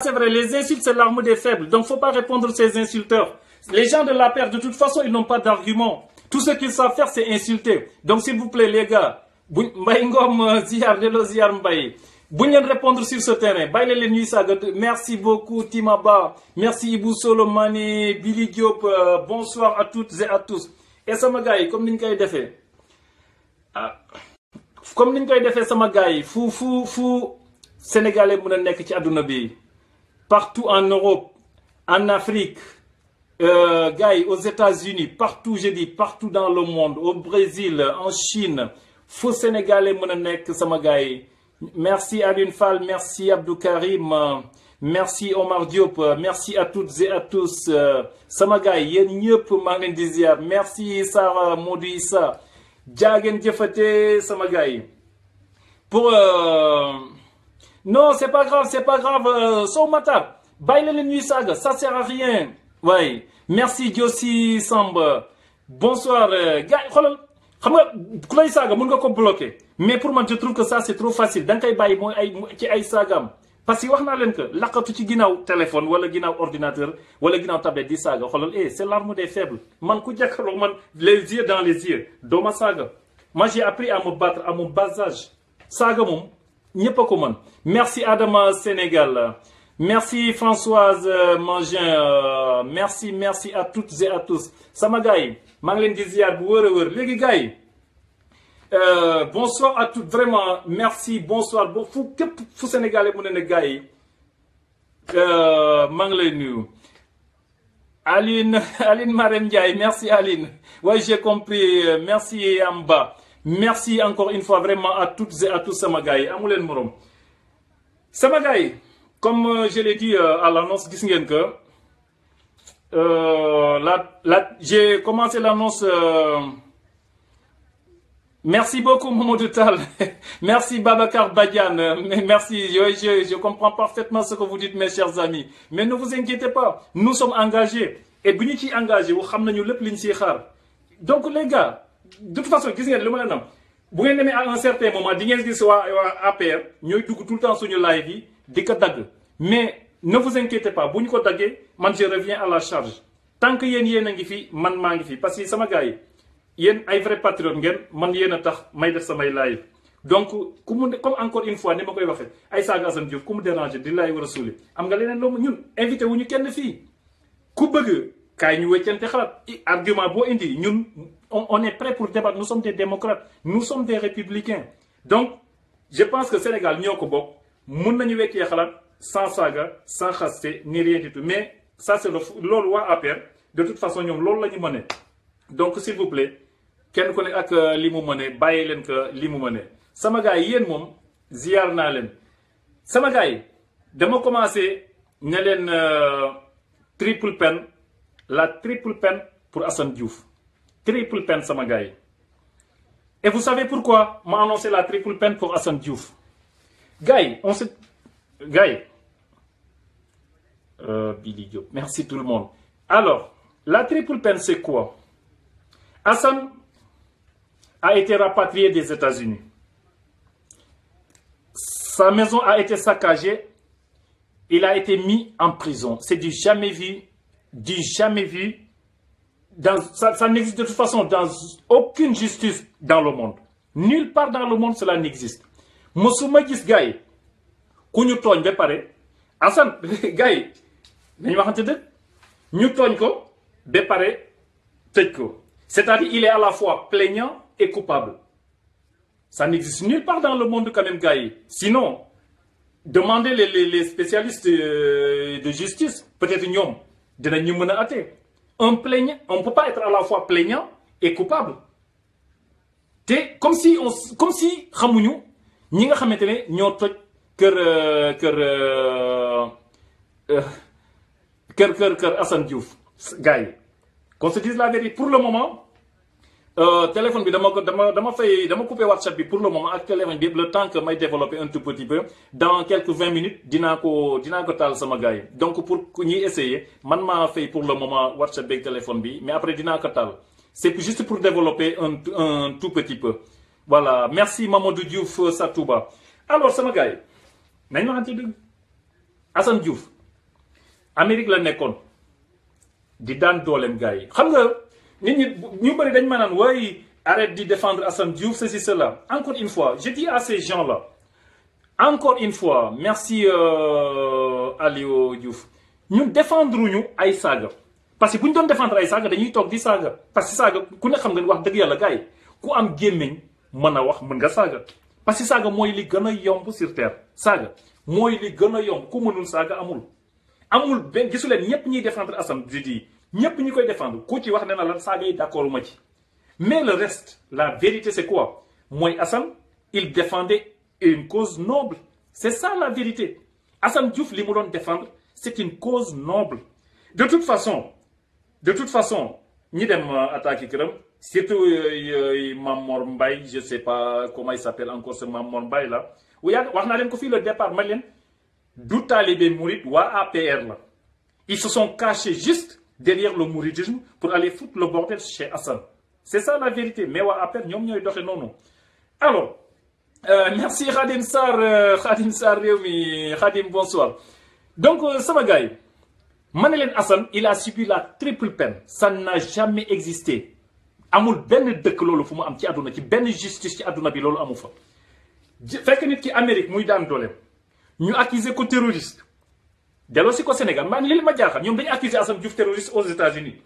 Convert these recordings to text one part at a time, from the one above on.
C'est vrai, les insultes, c'est l'arme des faibles. Donc, faut pas répondre à ces insulteurs. Les gens de la paire, de toute façon, ils n'ont pas d'argument. Tout ce qu'ils savent faire, c'est insulter. Donc, s'il vous plaît, les gars, répondre sur ce terrain. Merci beaucoup, Timaba. Merci, Ibou Solomani, Billy Diop. Bonsoir à toutes et à tous. Et ça, ma gars, comme nous l'avons fait. Comme nous l'avons fait, ça, ma gars, fou, Sénégalais, mon nek ci aduna bi. Partout en Europe, en Afrique, gars, aux États-Unis, partout, je dis, partout dans le monde, au Brésil, en Chine, faux Sénégalais, mon nek, sama gars. Merci Aline Fall, merci Abdou Karim, merci Omar Diop, merci à toutes et à tous. Sama gars, yen ñepp ma ngi di ziar. Merci Sarah Modou Issa. Jagen jëfate sama gars. Pour non, c'est pas grave, Soumata. Baille les nuits saga, ça sert à rien. Ouais. Merci Diossi Samba. Bonsoir, gars, xam nga ku lay saga mën nga ko bloquer. Mais pour moi je trouve que ça c'est trop facile. Dang kay baye moy ay ci ay sagam. Parce que wax na len que laqatu ci ginaaw téléphone wala ginaaw ordinateur wala ginaaw tablette di saga. Xolal c'est l'arme des faibles. Man ku jakkalo man les yeux dans les yeux. Do ma saga. Moi j'ai appris à me battre à mon bas âge. Saga mom ñepp ko man. Merci Adama Sénégal. Merci Françoise Mangin. Merci à toutes et à tous. Sama gaay, ma ngi len di ziar bu wër wër. Légui gaay, bonsoir à toutes, vraiment merci, bonsoir. Fou Sénégalais mu ne gaay, ma ngi lay nuyu. Aline Marème Ndiaye, merci Aline. Ouais, j'ai compris. Merci Amba. Merci encore une fois vraiment à toutes et à tous sama gaay. Amu len morom. Sama gaay, comme je l'ai dit à l'annonce, gis ngeen que j'ai commencé l'annonce. Merci beaucoup Mamadou Tal. Merci Babacar Badiane. Merci, je comprends parfaitement ce que vous dites mes chers amis. Mais ne vous inquiétez pas, nous sommes engagés. Et bu ñu ci engagé wu xam nañu lépp liñ ci xaar. Donc les gars, de toute façon gis ngeen lu ma leen am bu ngeen demee à un certain moment di ngeen gis waa APR ñooy dugg tout le temps suñu live yi di ko dagg. Mais ne vous inquiétez pas, bu ñu ko daggee man je reviens à la charge. Tant que yéen a ngi fi man maa ngi fi parce que sama gars yi yéen ay vrai patriote ngeen man yéen a tax may def samay live. Donc comme encore une fois ni ma koy waxee ay saaga Assane Diouf ku mu déranger di laay war a suuli am nga leneen loo ñun invité wu ñu kenn fii ku bëgg kaay ñu wéccante xalaat argument boo indi ñun on est prêt pour débattre. Nous sommes des démocrates, nous sommes des républicains. Donc je pense que Sénégal ñoo ko bokk mun nañu weccee xalaat sans saaga sans xaste ni rien du tout. Mais ça c'est loolu waa APR de toute façon ñoom loolu la ñu mëne. Donc s'il vous plaît kenn ku ne ak li mu mëne bàyyi leen que li mu mëne. Sama gars yi yéen moom ziar naa leen. Sama gars yi dama commencé ne leen triple peine, la triple peine pour Assane Diouf. Triple peine sama gars yi. Et vous savez pourquoi m'a annoncé la triple peine pour Assane Diouf? Gars yi Billy Diop, merci tout le monde. Alors, la triple peine c'est quoi? Assane a été rapatrié des États-Unis. Sa maison a été saccagée. Il a été mis en prison. C'est du jamais vu. Du jamais vu. Ça n'existe de toute façon dans aucune justice dans le monde. Nulle part dans le monde cela n'existe. Mosuma gis gars yi ku ñu tooñ ba pare Assane gars yi dañu waxante dëgg ñu tooñ ko ba pare tëj ko. C'est-à-dire il est à la fois plaignant et coupable. Ça n'existe nulle part dans le monde quand même gars yi. Sinon demandez les spécialistes de justice. Peut-être ñoom dinañu mën a atte. Un plaignant, on ne peut pas être à la fois plaignant et coupable. Comme si xamuñu ñi nga xamante ne ñoo toj kër Assane Diouf gars yi. Qu'on se dise la vérité pour le moment téléphone bi dama coupé WhatsApp bi pour le moment ak téléphone bi le temps que may développer un tout petit peu dans quelques 20 minutes dinaa ko taal sama gars yi. Donc pour ñuy essayer man maa fay pour le moment WhatsApp beeg téléphone bi mais après dinaa ko taal. C'est juste pour développer un tout petit peu. Voilà, merci Mamadou Diouf Satouba. Alors sama gars yi nañ waxante dëgg Assane Diouf Amérique la nekkoon di daan dooleem gars yi xam nga nit ñi ñu bëri dañ ma naan way arrête de défendre Assane Diouf ceci cela. Encore une fois je dis à ces gens là encore une fois merci Aliou Diouf ñun défendre ñu ay saaga parce que bu ñu doon défendre ay saaga dañuy toog di saaga parce que saaga ku ne xam nga wax dëgg yàlla gars yi ku am gémmiñ mën a wax mën nga saaga parce que saaga mooy li gën a yomb sur terre saaga mooy li gën a yomb ku mënul saaga amul benn gisu leen ñëpp ñuy défendre Assane Diouf yi ñëpp ñi koy défendre ku ci wax ne na la saaga yi d'accord ma ci mais le reste la vérité c'est quoi mooy Assane il défendait une cause noble c'est ça la vérité Assane Diouf li mu doon défendre c'est une cause noble de toute façon ñi dem attaquer këram surtout Mamor Mbaye je sais pas comment il s'appelle encore ce Mamor Mbaye là wax naa leen ko fii le départ ma leen du talibé mouride waa APR la ils se sont cachés juste derrière le mouridisme pour aller foutre le bordel chez Assane c'est ça la vérité mais waa APR ñoom ñooy doxe noonu alors merci Khadim Sarr réew mi Khadim bonsoir donc sama gars yi ma ne leen Assane il a subi la triple peine ça n'a jamais existé amul benn dëkk loolu fu mu am ci àdduna ci benn justice ci àdduna bi loolu amu fa fekk nit ki Amérique muy daan dooleem ñu accuser ko terroriste delloosi ko Sénégal man li ma jaaxal ñoom dañu accuser Assane Diouf terroriste aux États-Unis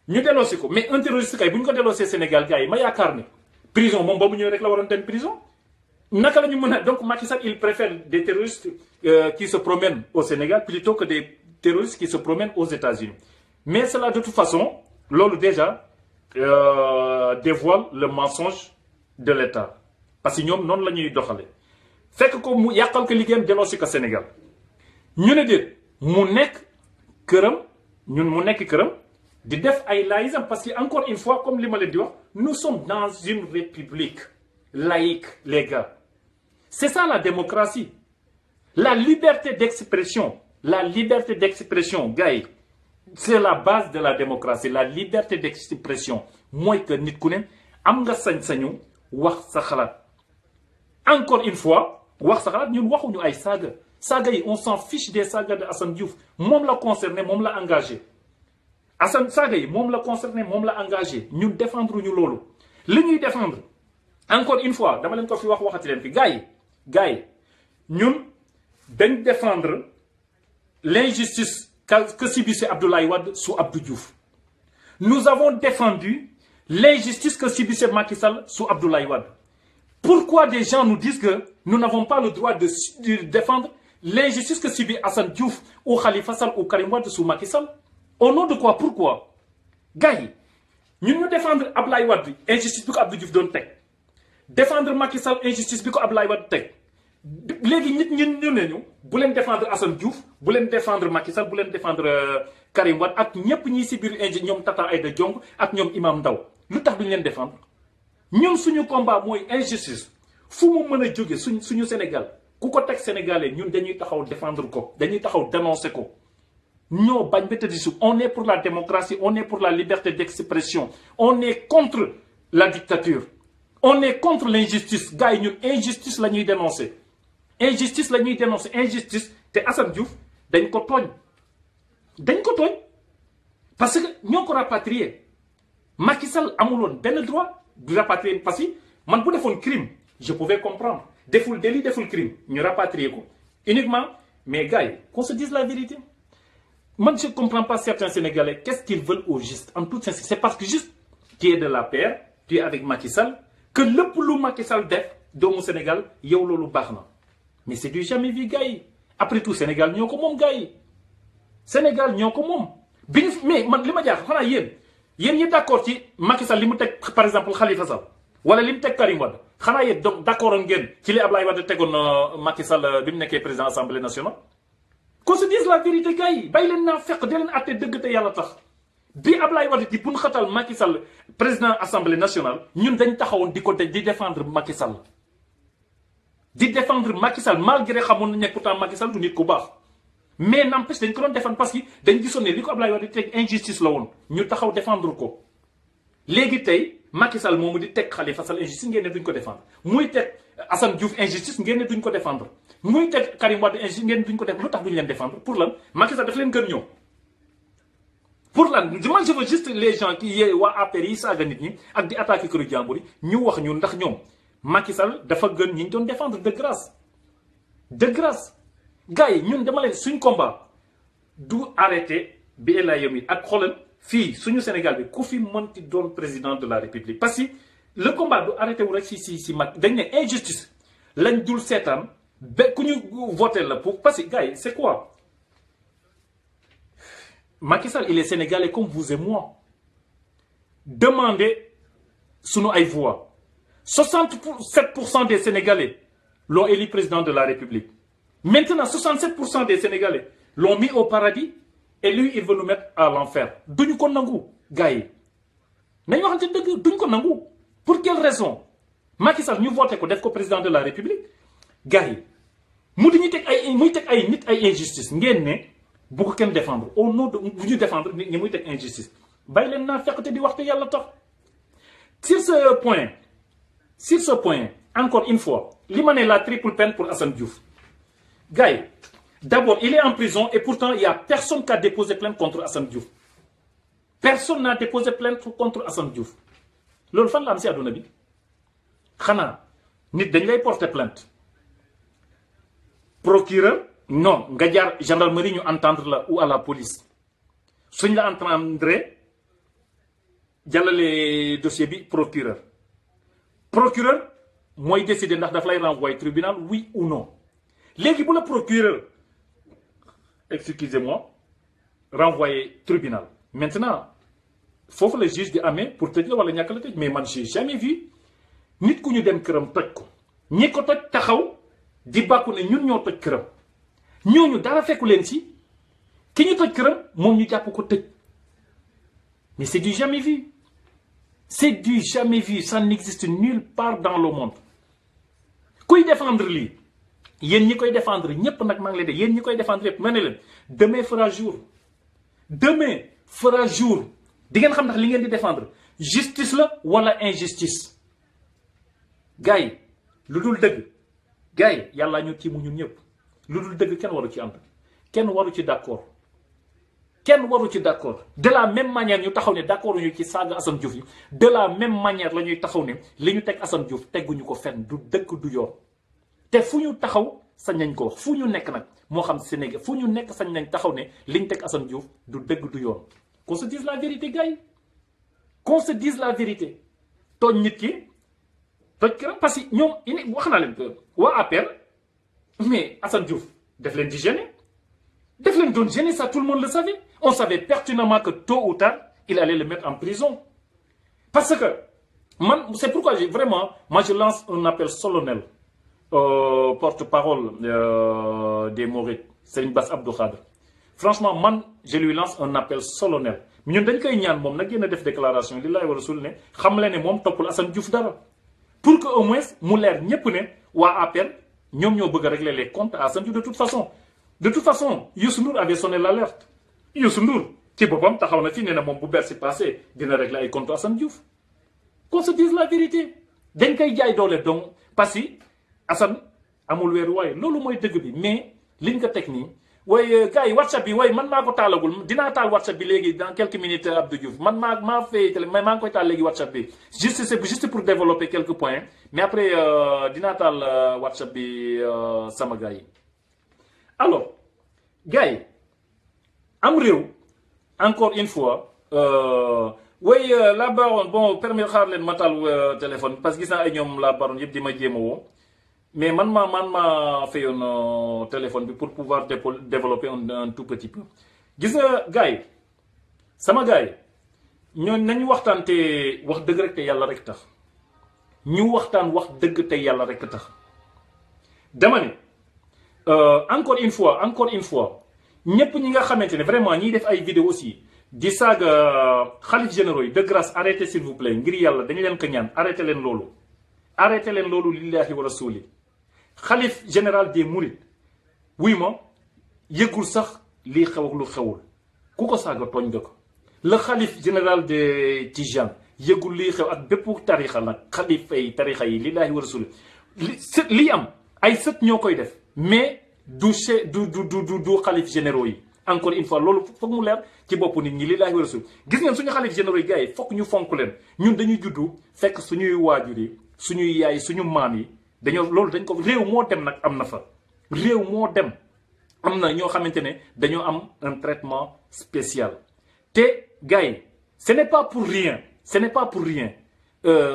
ñu delloosi ko mais un terroriste kay bu ñu ko delloosee Sénégal gars yi ma yaakaar ne prison moom boobu ñëwee rek la waroon dem prison naka la ñu mën a donc Macky Sall il préfère des terroristes qui se promènent au Sénégal plutôt que des terroristes qui se promènent aux États-Unis mais cela de toute façon loolu déjà dévoile le mensonge de l'État parce que ñoom noonu la ñuy doxale fekk ko mu yàqal ko liggéeyam delloosi ko Sénégal ñu ne déet mu nekk këram di def ay laïsme parce que encore une fois comme li ma leen di wax nous sommes dans une république laïque les gars c'est ça la démocratie la liberté d'expression gars yi c'est la base de la démocratie la liberté d'expression mooy que nit ku ne am nga sañ-sañu wax sa xalaat encore une fois wax sa xalaat ñun waxuñu ay saaga yi on s'en fiche des saaga de Assane Diouf moom la concerné moom la engagé Assane saaga yi moom la concerné moom la engagé ñun défendre ñu loolu li ñuy défendre encore une fois dama leen ko fi waxati leen fi gars yi ñun dañ défendre l'injustice que subissait Abdoulaye Wade sous Abdou Diouf nous avons défendu l'injustice que subissait Macky Sall sous Abdoulaye Wade pourquoi des gens nous disent que nous n'avons pas le droit de défendre l'injustice que subit Assane Diouf ou Khalifa Sall ou Karim Wade sous Macky Sall au nom de quoi pourquoi gars yi ñun ñu défendre Abdoulaye Wade injustice bi ko Abdou Diouf doon teg défendre Macky Sall injustice bi ko Abdoulaye Wade teg léegi nit ñu ne ñu bu leen défendre Assane Diouf bu leen défendre Macky Sall bu leen défendre Karim Wade ak ñëpp ñi si biir ñoom Tata Aïda Diong ak ñoom Imam Ndaw lu tax duñu leen défendre ñun suñu combat mooy injustice fu mu mën a jóge suñu Sénégal ku ko teg sénégalais ñun dañuy taxaw défendre ko dañuy taxaw dénoncer ko ñoo bañ ba tëddi suuf on est pour la démocratie on est pour la liberté d'expression on est contre la dictature on est contre l'injustice gars yi ñun injustice la ñuy dénoncer injustice te Assane Diouf dañ ko tooñ parce que ñoo ko rapatrié Macky Sall amuloon benn droit du rapatrier parce que man bu defoon crime je pouvais comprendre deful délit deful crime ñu rapatrier ko uniquement mais gars yi qu'on se dise la vérité man je comprends pas certains Sénégalais qu'est-ce qu'ils veulent au juste en toute sincérité c'est parce que juste tu es de la paix tu es avec Macky Sall que lépp lu Macky Sall def doomu Sénégal yow loolu baax na mais c'est du jamais vu gars yi après tout Sénégal ñoo ko moom gars yi Sénégal ñoo ko moom biñu mais man li ma jaax xanaa yéen ñi d'accord ci Macky Sall li mu teg par exemple Khalifa Sall wala li mu teg Karim Wade xanaa yéen donc d'accord ngeen ci li Ablaye Wade tegoon Macky Sall bi mu nekkee président assemblée nationale qu'on se dise la vérité gars yi bàyyi leen naa fekk da leen atte dëgg te yàlla tax bi Ablaye Wade di bun xatal Macky Sall président assemblée nationale ñun dañ taxawoon di défendre Macky Sall malgré xamoon nañ ne pourtant Macky Sall du nit ku baax mais n'empêche dañ ko doon défendre parce que dañ gisoon ne li ko Ablaye Wade di teg injustice la woon ñu taxaw défendre ko léegi tey Macky Sall moomu di teg Khalifa Sall injustice ngeen ne duñ ko défendre muy teg Assane Diouf injustice ngeen ne duñ ko défendre muy teg Karim Wade injustice ngeen ne duñ ko def lu tax duñ leen défendre pour lan Macky Sall daf leen gën ñëw pour lan man je veux juste les gens qui yee waa APR yi saaga nit ñi ak di attaquer këru jàmbur yi ñu wax ñu ndax ñoom Macky Sall dafa gën ñi ñu doon défendre de grâce gars yi ñun dama leen suñ combat du arrêté bi la yom yi ak xoolal fii suñu Sénégal bi ku fi mënti doon président de la République parce que le combat du arrêté wu rek si mag dañ ne injustice lañ dul seetaan ba ku ñu voté la pour parce que gars yi c'est quoi Macky Sall il est sénégalais comme vous et moi demandez sunu ay voix 67% des Sénégalais l'ont élu président de la République maintenant 67% des Sénégalais l'ont mis au paradis et lui il veut nous mettre à l'enfer duñu ko nangu gars yi nañu waxante dëgg duñu ko nangu pour quelle raison Macky Sall ñu voté ko def ko président de la République gars yi mu di ñu teg ay muy teg ay nit ay injustice ngeen ne bu ko kenn défendre au nom de bu ñu défendre nit ñi muy teg injustice bàyyi leen naa fekk te di waxte yàlla tax sur ce point encore une fois li ma ne la triple peine pour Assane Diouf gars yi d'abord il est en prison et pourtant il y a personne qui a déposé plainte contre Assane Diouf personne n'a déposé plainte contre Assane Diouf loolu fan la am si àdduna bi xanaa nit dañ lay porter plainte procureur non nga jaar gendarmerie ñu entendre la ou à la police suñ la entendre jàllale dossier bi procureur mooy décider ndax daf lay renvoyer tribunal oui ou non léegi bu la procureur excusez-moi renvoyer tribunal maintenant foofu la juge di amee pour tëj la wala ñàkk la tëj mais man j'ai jamais vu nit ku ñu dem këram toj ko ñi ko toj taxaw di bàkku ne ñun ñoo toj këram ñooñu dara fekku leen ci ki ñu toj këram moom ñu jàpp ko tëj mais c'est du jamais vu ça n'existe nulle part dans le monde kuy défendre lii yéen ñi koy défendre ñépp nag maa ngi leen de yéen ñi koy défendre yépp ma ne leen demain fera jour di ngeen xam ndax li ngeen di défendre justice la wala injustice gars yi lu dul dëgg gars yi yàllaa ñu tiimu ñun ñëpp lu dul dëgg kenn waru ci ànd kenn waru ci d'accord de la même manière ñu taxaw ne d'accord ñu ci saaga Assane Diouf yi de la même manière la ñuy taxaw ne li ñu teg Assane Diouf tegguñu ko fenn du dëgg du yoon te fu ñu taxaw sañ nañ ko wax fu ñu nekk nag moo xam Sénégal fu ñu nekk sañ nañ taxaw ne li ñu teg Assane Diouf du dëgg du yoon qu'on se dise la vérité gars yi qu'on se dise la vérité tooñ nit ki toj këram parce que ñoom wax naa leen waa APR mais Assane Diouf def leen di gêner def leen doon gêner ça tout le monde le savait on savait pertinemment que tôt ou tard il allait le mettre en prison parce que man c'est pourquoi je lance un appel solennel porte-parole des Mourides Serigne Bass Abdou Khadre franchement man je lui lance un appel solennel ñun dañ koy ñaan moom nag génn a def déclaration lillahi wa rasul ne xam le ne moom toppul Assane Diouf dara pour que au moins mu leer ñépp ne waa APR ñoom ñoo bëgg a régler les comptes à Assane Diouf de toute façon Youssou Ndour avait sonné l'alerte Youssou Ndour ci boppam taxaw na fi nee na moom bu Bercy passé dina régler ay comptes Assane Diouf qu'on se dise la vérité dañ koy jaay doole donc parce que Assane amul weeru waaye loolu mooy dëgg bi mais liñ ko teg nii waaye gars yi WhatsApp bi waaye man maa ko taalagul dinaa taal WhatsApp bi léegi dans quelques minutes Abdou Diouf man maa fay mais maa ngi koy taal léegi WhatsApp bi juste pour développer quelques points mais après dinaa taal WhatsApp bi sama gars yi alors gars yi am réew encore une fois la baronne bon permettre xaar leen ma taal téléphone parce que gis naa ay ñoom la baronne yëpp di ma jéem a woo mais man maa fayoon téléphone bi pour pouvoir développer un tout petit peu gis nga gars yi sama gars yi ñoo nañu waxtaan te wax dëgg rek te yàlla rek tax ñu waxtaan wax dëgg te yàlla rek tax dama ne encore une fois ñépp ñi nga xamante ne vraiment ñiy def ay vidéo aussi di saaga xalif généraux yi de grâce arrêtez s'il vous plaît ngir yàlla dañu leen ko ñaan arrêté leen loolu lillahi wa rasuli xalif général des mourides wuy ma yëgul sax lii xew ak lu xewul ku ko saaga tooñ nga ko le xalif général de Tijane yëgul lii xew ak bépp tarixa nag xalifa yi tarixa yi lillahi wa rasuli li am ay sët ñoo koy def mais du xalif généraux yi encore une fois loolu foog mu leer ci bopp nit ñi lillaahi wa rasul gis ngeen suñu xalif généraux yi gars yi fokk ñu fonk leen ñun dañuy juddu fekk suñuy waajur yi suñuy yaay suñu maam yi dañoo loolu dañ ko réew moo dem nag am na fa réew moo dem am na ñoo xamante ne dañoo am un traitement spécial te gars yi ce n'est pas pour rien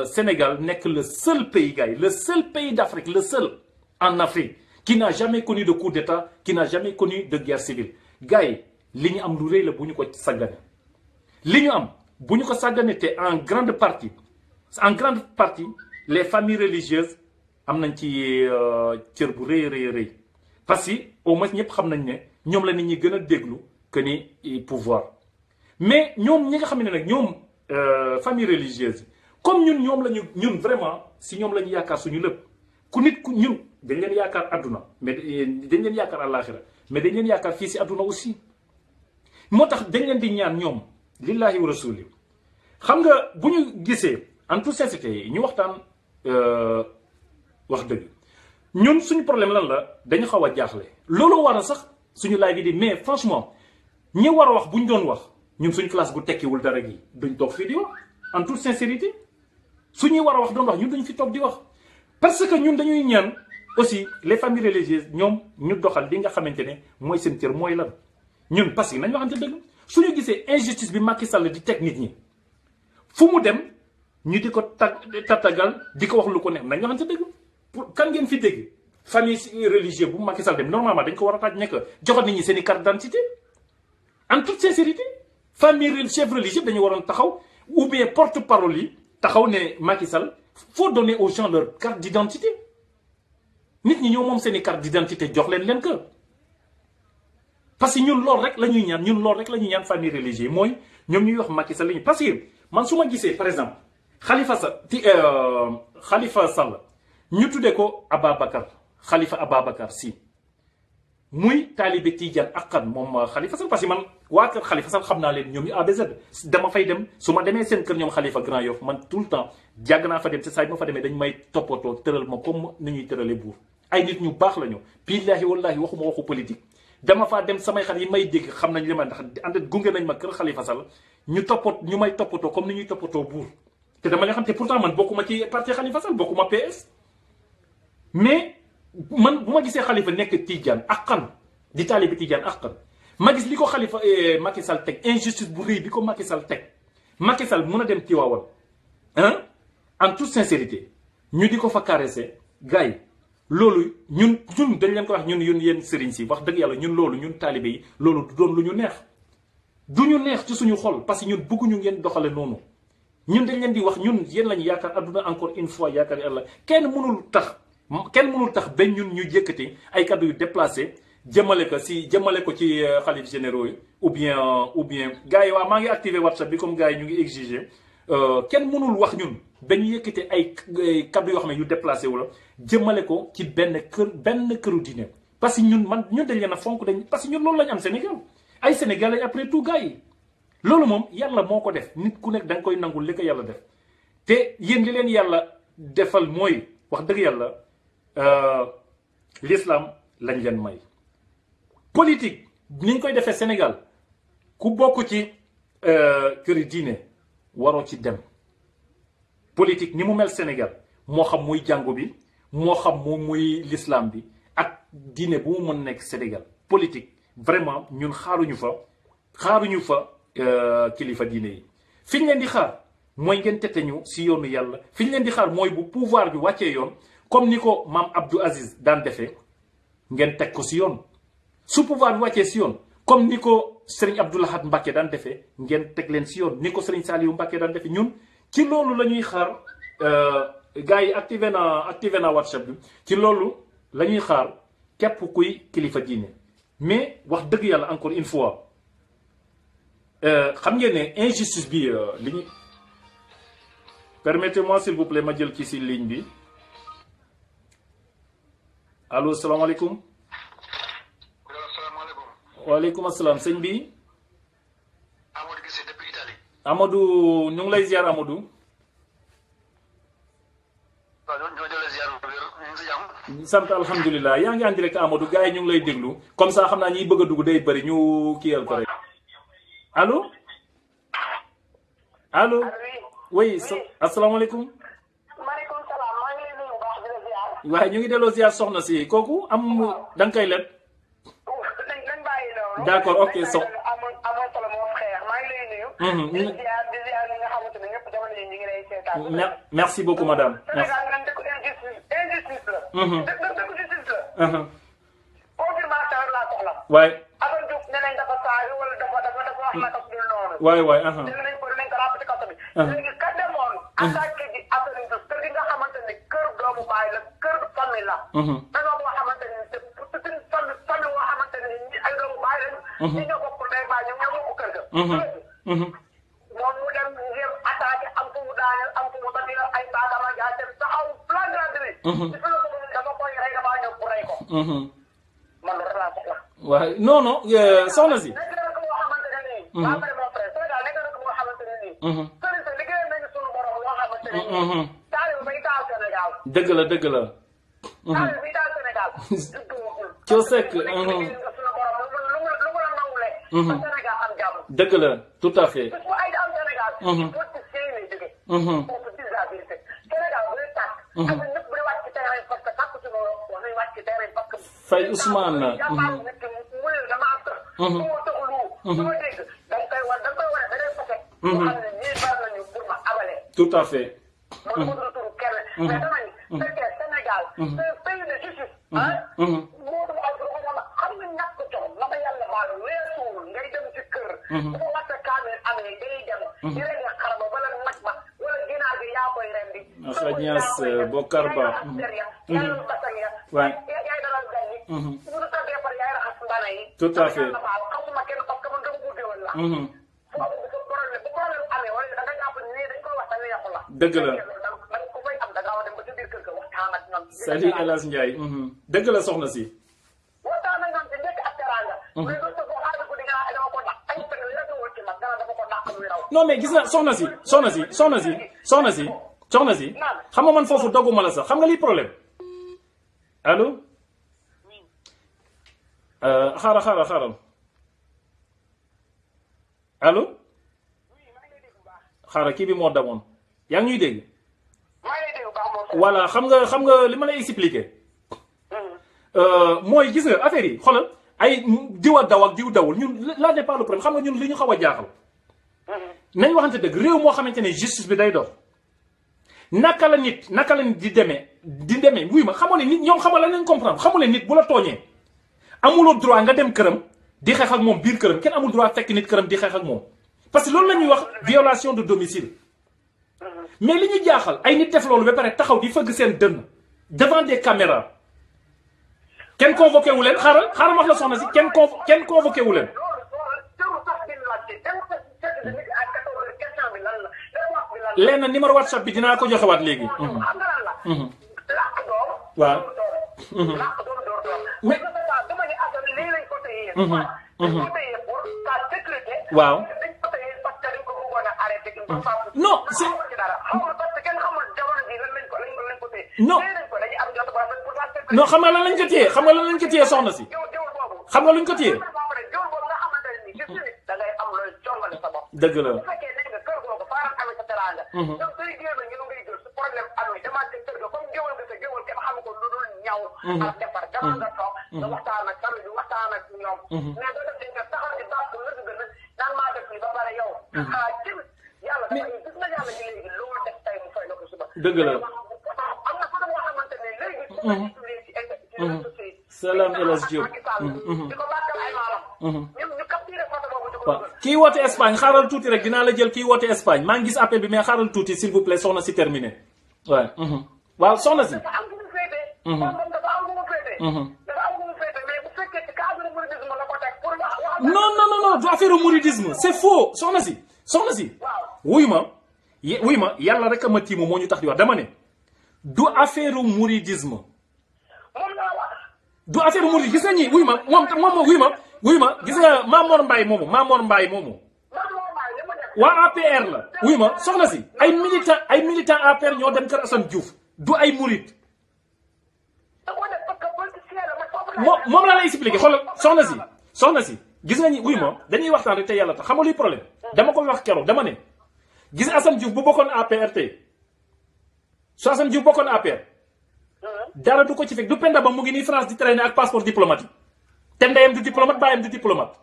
Sénégal nekk le seul pays gars yi le seul pays d'Afrique le seul en Afrique qui n'a jamais connu de coup d'État qui n'a jamais connu de guerre civile gars yi li ñu am lu rëy la bu ñu ko sàggane li ñu am bu ñu ko sàggane te en grande partie les familles religieuses am nañ ci cër bu rëy parce que au moins ñëpp xam nañ ne ñoom la nit ñi gën a déglu que ni pouvoir mais ñoom ñi nga xam ne nag ñoom famille religieuse comme ñoom lañu ñun vraiment si ñoom la ñu yaakaar suñu lépp ñun dañ leen yaakaar àdduna mais dañ leen yaakaar àllaaxira mais dañ leen yaakaar fii si àdduna aussi moo tax dañ leen di ñaan ñoom lillahi wa rasuli xam nga bu ñu gisee en toute sincérité ñu waxtaan wax dëgg ñun suñu problème lan la dañu xaw a jaaxle loolu war a sax suñu live yi di mais franchement ñi war a wax bu ñu doon wax ñun suñu classe gu tekkiwul dara gi duñ toog fii di wax en toute sincérité suñuy war a wax doon wax ñun dañu fi toog di wax parce que ñun dañuy ñaan aussi les familles religieuses ñoom ñu doxal li nga xamante ne mooy seen cër mooy lan ñun parce que nañ waxante dëgg suñu gisee injustice bi Macky Sall di teg nit ñi fu mu dem ñu di ko tatagal di ko wax lu ko neex nañ waxante dëgg pour kan ngeen fi dégg famille religieuse bu Macky Sall dem normalement dañ ko war a taaj nekk joxoon nit ñi seen i carte d'identité en toute sincérité famille chef religieux dañu waroon taxaw ou bien porte-parole yi taxaw ne Macky Sall faut donner aux gens leur carte d'identité nit ñi ñoo moom seen i carte d'identité jox leen que parce que ñun loolu rek la ñuy ñaan famille religieuse mooy ñoom ñuy wax Macky Sall la ñu parce que man su ma gisee par exemple Khalifa Sall ñu tuddee ko Khalifa Ababacar Sy muy taalibe Tidiane akkan moom Khalifa Sall parce que man waa kër Khalifa Sall xam naa leen ñoom ñu ABZ dama fay dem su ma demee seen kër ñoom Khalifa Grand Yoff man tout le temps jàgg naa fa dem te saa yi ma fa demee dañ may toppatoo tëral ma comme ni ñuy tëralee buur ay nit ñu baax la ñu billaahi wallaahi waxuma waxu politique dama faa dem samay xar yi may dégg xam nañ li ma ndax ànd gunge nañ ma kër Khalifa Sall ñu may toppatoo comme ni ñuy toppatoo buur te dama leen xam te pourtant man bokkuma ci parti Khalifa Sall bokkuma PS mais man bu ma gisee Khalifa nekk Tidiane akkan di taalibe Tidiane akkan ma gis li ko Khalifa Macky Sall teg injustice bu rëy bi ko Macky Sall teg Macky Sall mun a dem Tivaouane en toute sincérité ñu di ko fa caresser gars yi loolu ñun dañ leen ko wax ñun yéen sëriñ si wax dëgg yàlla ñun taalibe yi loolu du doon lu ñu neex du ñu neex ci suñu xol parce que ñun bëgguñu ngeen doxale noonu ñun dañ leen di wax ñun yéen lañu yaakaar adduna encore une fois yaakaar yàlla kenn mënul tax ba ñun ñu yëkkati ay kaddu yu déplacé jëmale ko ci xalif généraux yi ou bien gars yi waa maa ngi activé WhatsApp bi comme gars yi ñu ngi exiger kenn mënul wax ñun ba ñu yëkkati ay kaddu yoo xam ne yu déplacé wu la jëmale ko ci benn këru diine parce que ñun dañ leen a fonk parce que ñun loolu lañu am Sénégal ay Sénégalais après tout gars yi loolu moom yàlla moo ko def nit ku nekk da nga koy nangul li ko yàlla def te yéen li leen yàlla defal mooy wax dëgg yàlla l'islam lañ leen may politique ni ñu koy defee Sénégal ku bokk ci këri diine waroo ci dem politique ni mu mel Sénégal moo xam muy jàngu bi moo xam muy l'islam bi ak diine bu mu mën nekk Sénégal politique vraiment ñun xaaruñu fa kilifa diine yi fi ñu leen di xaar mooy ngeen tete ñu si yoonu yàlla fi ñu leen di xaar mooy bu pouvoir bi wàccee yoon comme ni ko maam Abdou Aziz daan defee ngeen teg ko si yoon su pouvoir bi wàccee si yoon comme ni ko Serigne Abdou Lahad Mbacké daan defee ngeen teg leen si yoon ni ko Serigne Saliou Mbacké daan defee ñun ci loolu la ñuy xaar gars yi activé na WhatsApp bi ci loolu la ñuy xaar képp kuy kilifa diine mais wax dëgg yàlla encore une fois xam ngeen ne injustice bi li ñu permettez-moi s'il vous plaît ma jël ci si ligne bi allo salaamaaleykum. waaleykum asalaam sëñ bi. Amadou Guissé depuis Italie. Amadou ñu ngi lay ziar Amadou. waaw ñoo jëlee ziar bu wér ñu ngi sant alhamdulilah yaa ngi en direct Amadou gars yi ñu ngi lay déglu comme ça xam naa ñiy bëgg a dugg day bëri ñu kiyal ko rek allo allo oui asalaamaaleykum. maaleykum salaam maa ngi lay nuyu bu baax di la ziar. waaye ñu ngi delloo ziar soxna si kooku am da nga koy leb. nañ bàyyi loolu. d'accord ok amoon solo moo xeex maa ngi lay nuyu. di ziar ñi nga xamante ne ñëpp jamono yi ñu ngi lay seetaan. merci beaucoup madame. Sénégal nañ dëkku injustice la. dëkku justice la. confirmation laa soxla. waay. Assane Diouf nee nañ dafa saaga wala dafa wax naka su dul noonu. waay. dinañ ko ràpp ci kaso bi. léegi ka demoon. attaqué ji Assane Diouf kër gi nga xamante ne kër doomu baay la kër famille la. dañoo boo xamante ne c'est une famille boo xamante ne ñi ay doomu baay lañu. ñi ñoo bokk ndey baay ñoom ñoo bokk kër ga. moom mu dem ngir attaqué am fu mu daaneel am fu mu tati ay baagama jaay te taxaw flagranterie. ci fi dama koy rey damaa ñëw pour rey ko. man loolu laa soxla. waaw non soxna si. nekk na ko boo xamante ne nii. waa pare mon frère Sénégal nekk na ko boo xamante ne nii. sëriñ sa liggéey nañu sunu borom loo xamante ne nii. taalibe bay taal Sénégal. dëgg la. taalibe bay taal Sénégal. judduwagul. coo sekk. sunu borom lu mu la nangulee. ba Sénégal am jàmm. dëgg la tout à fait. bis bu ay am Sénégal. politicien yi lay jóge. pour dire la vérité. Sénégal bu lay tàkk. ak ñëpp bu lay wàcc ci terrain parce que tàkk ci loolu wax nañu wàcc ci terrain parce que. Faye Ousmane. Tout à fait. Mais dama ni fekkee Sénégal c'est un pays de justice moodu xam nga ñàkk jox la ma yàlla baal weesuwul ngay dem ci kër bu ko wàcce kaamil amee ngay dem di rendi xar ba wala nag ba wala ginaar gi yaa koy rendi Agnias Bokar Ba waay yaay dalal gan yi bu ñu tàggee par yaay raxas mbana yi tout à fait xamuma kenn parce que man dama guddewal la foofu bu problème amee wala da nga jàpp ni dañ koy wax te neexu la dëgg la Salut El Hadj Ndiaye. dëgg la soxna si. non mais gis nga soxna si xam nga man foofu dogguma la sax xam nga lii problème allo. xaaral allo. xaaral kii bi moo damoon yaa ngi ñuy dégg. voilà xam nga li ma lay expliquer mooy gis nga affaire yi xoolal ay diw a daw ak diw dawul ñun là n'est pas le problème xam nga ñun li ñu xaw a jaaxal nañ waxante dëgg réew moo xamante ne justice bi day dox naka la nit di demee wuy ma xamoo ne nit ñoom xamal la nañ comprendre xamu ne nit bu la tooñee amuloo droit nga dem këram di xeex ak moom biir këram kenn amul droit fekk nit këram di xeex ak moom parce que loolu la ñuy wax violation de domicile. mais li ñu jaaxal ay nit def loolu ba pare taxaw di fëgg seen dënn devant des caméras kenn convoqué wu leen xaaral wax la soxna si kenn convoqué wu leen. lenn numéro WhatsApp bi dinaa ko joxewaat léegi. waaw. mais. waaw. non c'est non xam nga lan lañ ko téye soxna si xam nga luñ ko téye dëgg la dëgg la salaam El Hadj Diop waaw kii woote Espagne xaaral tuuti rek dinaa la jël kii woote Espagne maa ngi gis appel bi mais xaaral tuuti s'il vous plaît soxna si terminé waaw waaw soxna si non du affaire mouridisme c'est faux soxna si wuy ma yàlla rek a ma tiimu moo ñu tax di wax dama ne du affaire mouridisme gis nga ñi wuy ma gis nga Mamor Mbaye moomu waa APR la wuy ma soxna si ay militant APR ñoo dem kër Assane Diouf du ay murid moom laa lay expliqué xoolal soxna si gis nga ni wuy ma dañuy waxtaan rek te yàlla tax xam nga luy problème dama ko wax keroog dama ne gis Assane Diouf bu bokkoon APR tey su Assane Diouf bokkoon APR dara du ko ci fekk du Penda Ba mu ngi nii France di traîner ak passeport diplomatique te ndeyam du diplomate baayam du diplomate.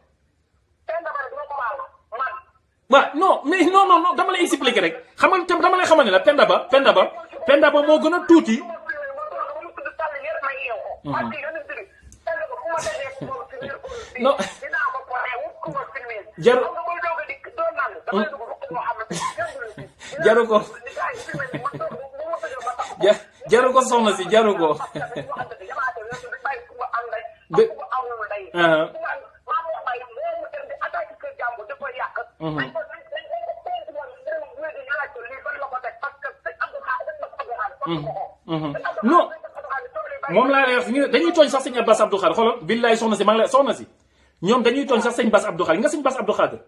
waaw non mais non dama lay expliquer rek xam nga dama lay xamal ne la Penda Ba moo gën a tuuti. non jaru ko jaru ko soxna si jaru ko. non moom laa lay wax dañuy tooñ sax sëñ Bass Abdou Khadre xoolal billaay soxna si maa ngi lay soxna si ñoom dañuy tooñ sax sëñ Bass Abdou Khadre nga sëñ Bass Abdou Khadre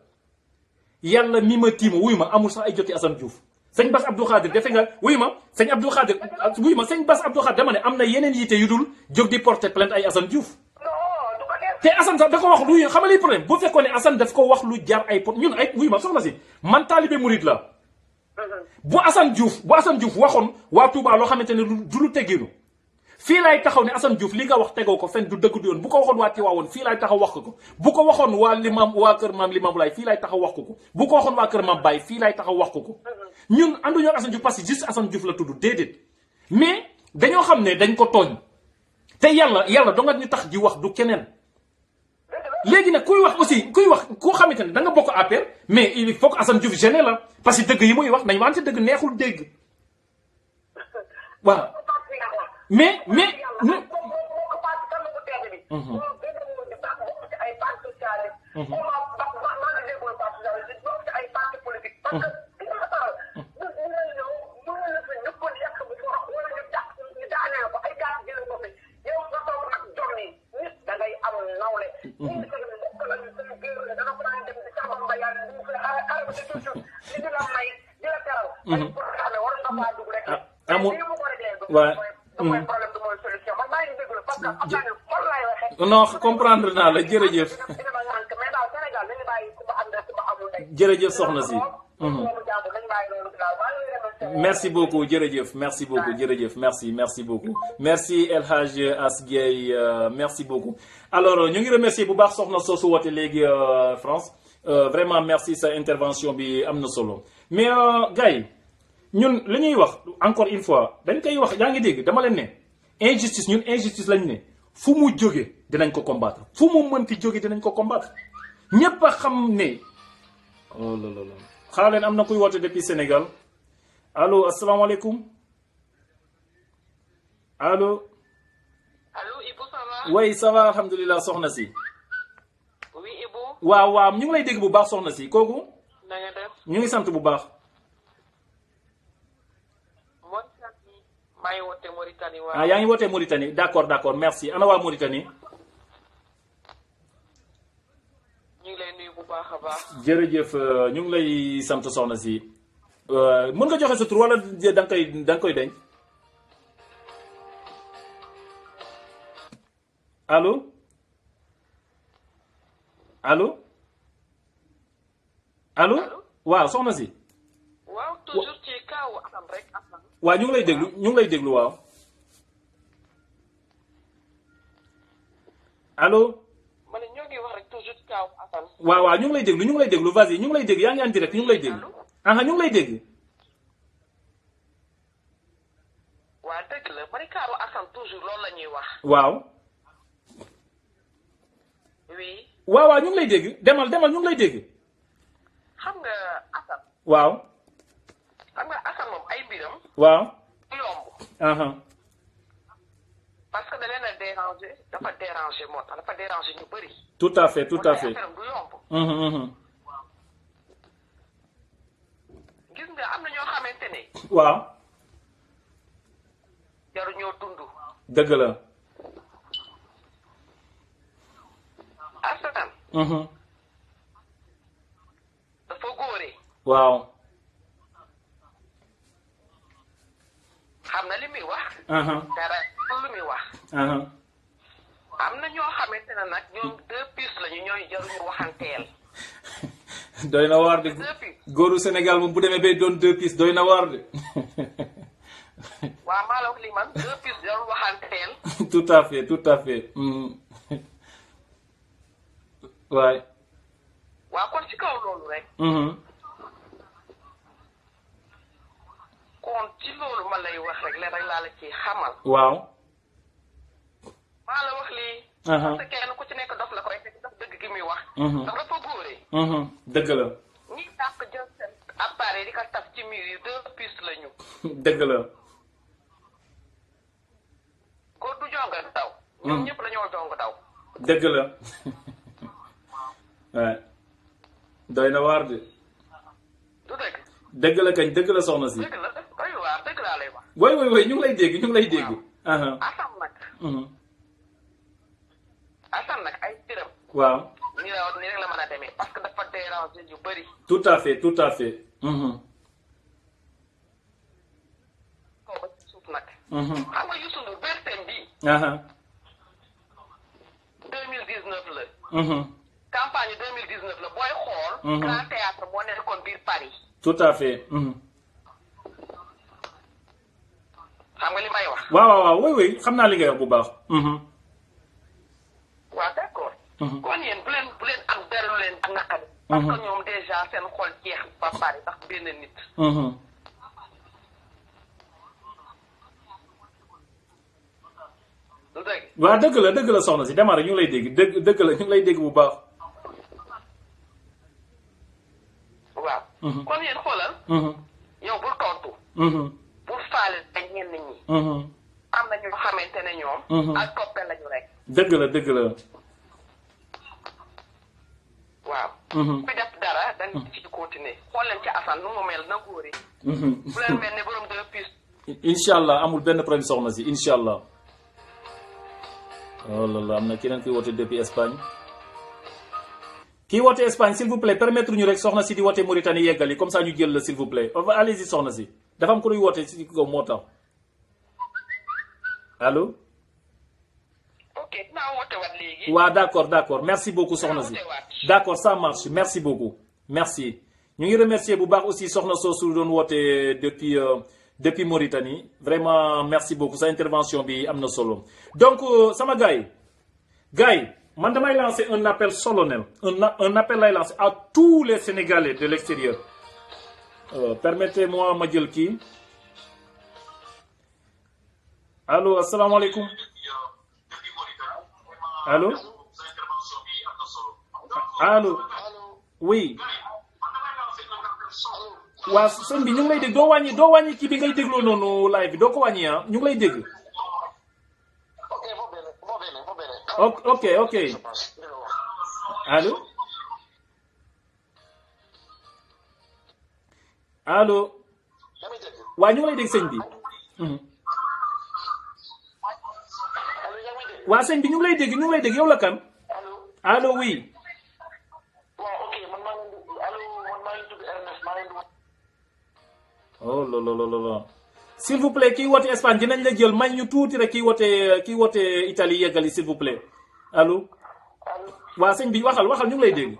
yàlla mi ma tiima wuy ma amul sax ay joti Assane Diouf sëñ Bass Abdou Khadre defe nga wuy ma sëñ Abdou Khadre wuy ma sëñ Bass Abdou Khadre dama ne am na yeneen yitte yu dul jóg di porter plainte ay Assane Diouf te Assane sax da ko wax lu xamali problème bu fekkoon ne Assane daf ko wax lu jar ay pot ñun ay wuy ma soxna si man taalibe murid la bu Assane Diouf waxoon waa Touba loo xamante ne du lu teggeenu fii laay taxaw ne Assane Diouf li nga wax tegoo ko fen du dëgg du yoon bu ko waxoon waa Tiwaawoon fii laay taxaw wax ko bu ko waxoon waa kër maam Limaamu Laay fii laay taxaw wax ko bu ko waxoon waa kër maam Baay fii laay taxaw wax ko ñun ànduñoo ak Assane Diouf parce que juste Assane Diouf la tudd déedéet mais dañoo xam ne dañ ko tooñ te yàlla donga ñu tax ji wax du keneen léegi nag kuy wax koo xamante ne da nga bokk APR mais il faut que Assane Diouf gêné la parce que dëgg yi muy wax nañ wante dëgg neexul dégg waaw mais amul waaw non comprendre naa la jërëjëf jërëjëf soxna si merci beaucoup jërëjëf merci beaucoup merci El Hadj As Gueye merci beaucoup alors ñu ngi remercier bu baax soxna soosu woote léegi France vraiment merci sa intervention bi am na solo mais gars yi ñun li ñuy wax encore une fois dañ koy wax yaa ngi dégg dama leen ne injustice ñun injustice lañ ne fu mu jóge dinañ ko combattre fu mu mënti jóge dinañ ko combattre ñépp a xam ne oh là là xaaral leen am na kuy woote depuis Sénégal allo asalaamaaleykum allo. allo Ibou ça va. oui ça va alhamdulilah soxna si. oui Ibou. waaw ñu ngi lay dégg bu baax soxna si kooku. na nga def. ñu ngi sant bu baax. Mauritanie. maa ngi wootee Mauritanie waaw. ah yaa ngi wootee Mauritanie d'accord merci ana waa Mauritanie. ñu ngi lay nuyu bu baax a baax. jërëjëf ñu ngi lay sant soxna si mën nga joxe sa tur wala da nga koy denc. allo waaw soxna si. waaw toujours ci kaw Assane rek Assane. waaw ñu ngi lay déglu waaw. allo. ma ne ñoo ngi wax rek toujours ci kaw Assane. waaw ñu ngi lay déglu vas-y ñu ngi lay dégg yaa ngi en direct ñu ngi lay dégg. ñu ngi lay dégg. waaw dëgg la bari kaaru Assane toujours loolu la ñuy wax. waaw. oui. waaw ñu ngi lay dégg demal ñu ngi lay dégg. xam nga Assane. waaw. xam nga Assane moom ay mbiram. waaw. yomb. parce que da leen a déranger dafa déranger moo tax dafa déranger ñu bëri. tout à fait. du yomb. gis nga am na ñoo xamante ne. waaw. jaru ñoo dund. dëgg la. Assane. dafa góore. waaw. xam na li muy wax. dara lu muy wax. am rawatina nag ñoom 2 pistes lañu ñooy jaruñu waxanteel. doy na waar de. 2 pistes. góoru Sénégal moom bu demee bay doon 2 pistes doy na waar de. waaw maa la wax li man 2 pistes jarul waxanteel. tout à fait tout à fait. waay. waaw kon ci kaw loolu rek. kon ci loolu ma lay wax rek leen rek laa la ci xamal. waaw. maa la wax lii. parce que kenn ku ci nekk dof la koy fekk daf dëgg gi muy wax. ndax dafa góore. dëgg la. ñi tàq jël seen appareil di ko taf ci mur yi 2 pistes la ñu. dëgg la. góor du jonga daw. ñoom ñëpp dañoo jong daw. dëgg la. waay. doy na waar de. du dëgg. dëgg la kañ dëgg la soxna si. dëgg la doy waar dëgg laa lay wax. way ñu ngi lay dégg ñu ngi lay dégg. Assane nag. Assane nag ay tiram. waaw. nii rek la mën a demee parce que dafa déranger yu bëri. tout à fait tout à fait. kaw ba ci suuf nag. xam nga Youssou Ndour bertem bii. 2019 la. campagne 2019 la booy xool. Grand Théâtre moo nekkoon biir Paris. tout à fait. xam nga li may wax. waaw way xam naa li ngay wax bu baax. waaw d'accord. kon yéen bu leen am dara lu leen naqari. parce que ñoom déjà seen xol jeex ba pare ndax benn nit. du dëgg. waaw dëgg la soxna si demara ñu ngi lay dégg dëgg la ñu ngi lay dégg bu baax. waaw. kon yéen xoolal. yow bul tontu. bul faale ak ñenn ñi. am na ñoo xamante ne ñoom. ak toppe lañu rek. dëgg la. waaw. ku def dara dañ ci continuer xool leen ci Assane nu mu mel na góori. bu leen mel ne borom 2 pistes. incha allah amul benn problème soxna si incha allah. oh là là am na keneen kuy woote depuis Espagne. kii woote Espagne s'il vous plaît permettre ñu rek soxna si di woote Mauritanie yeggali comme ça ñu jël la s'il vous plaît allez-y soxna si dafa am ko luy woote si kaw moo tax allo. ok naa woote waat léegi. waaw d'accord merci beaucoup soxna si. d'accord ça marche merci beaucoup merci. ñu ngi remercier bu baax aussi soxna soosu doon woote depuis Mauritanie vraiment merci beaucoup sa intervention bi am na solo donc sama gars yi man damay lancer un appel solennel un appel lay lancer à tous les Sénégalais de l'extérieur permettez-moi ma jël kii allo asalaamaaleykum allo oui waa sëñ bi ñu ngi lay dégg doo wàññi kii bi ngay dégloo noonu live bi doo ko wàññi ñu ngi lay dégg. ok allo waa ñu ngi lay dégg sëñ bi. waa sëñ bi ñu ngi lay dégg yow la kan allo oui. oh là s'il vous plaît kii woote Espagne dinañ la jël may ñu tuuti rek kii woote Italie yeggali s'il vous plaît allo. waa sëñ bi waxal ñu ngi lay dégg.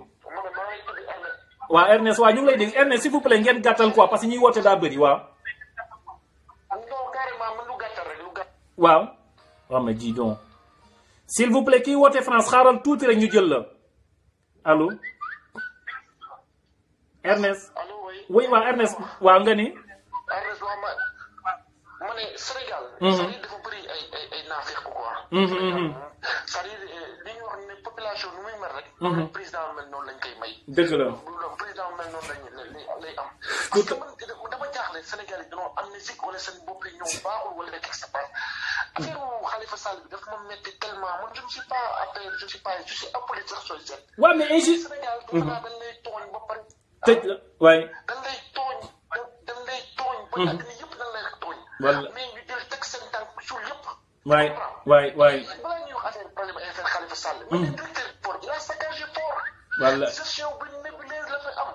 waa Ernest waa ñu ngi lay dégg Ernest s'il vous plaît ngeen gàttal quoi parce que ñuy woote daa bëri waaw. waaw mais dis donc s'il vous plaît kii woote France xaaral tuuti rek ñu jël la allo Ernest. oui waa Ernest waaw nga ni. ma ne Sénégal. c'est-à-dire dafa bëri ay naafeq quoi. c'est-à-dire li ñu wax ne population nu muy mel rek. président mel noonu lañ koy may. dëgg la président mel noonu lay am. parce que man dama jaaxle Sénégal yi dañoo amnésique wala seen bopp yi ñoom baaxul wala qu'est-ce qui se passe. affaire Khalifa Sall bi dafa ma metti tellement man je ne suis pas appelé je suis apolitique sur le waaw mais injuste. Sénégal dafa naa dañ lay tooñ ba pare. tëj la waaye. dañ lay tooñ. ba àddina yëpp dañ lay tooñ. wala mais ñu jël teg seen tànk suul yëpp. waay. balaa ñuy wax problème affaire Khalifa Sall. mais directeur port il a saccagé port. wala gestion bi nébuleuse la fi am.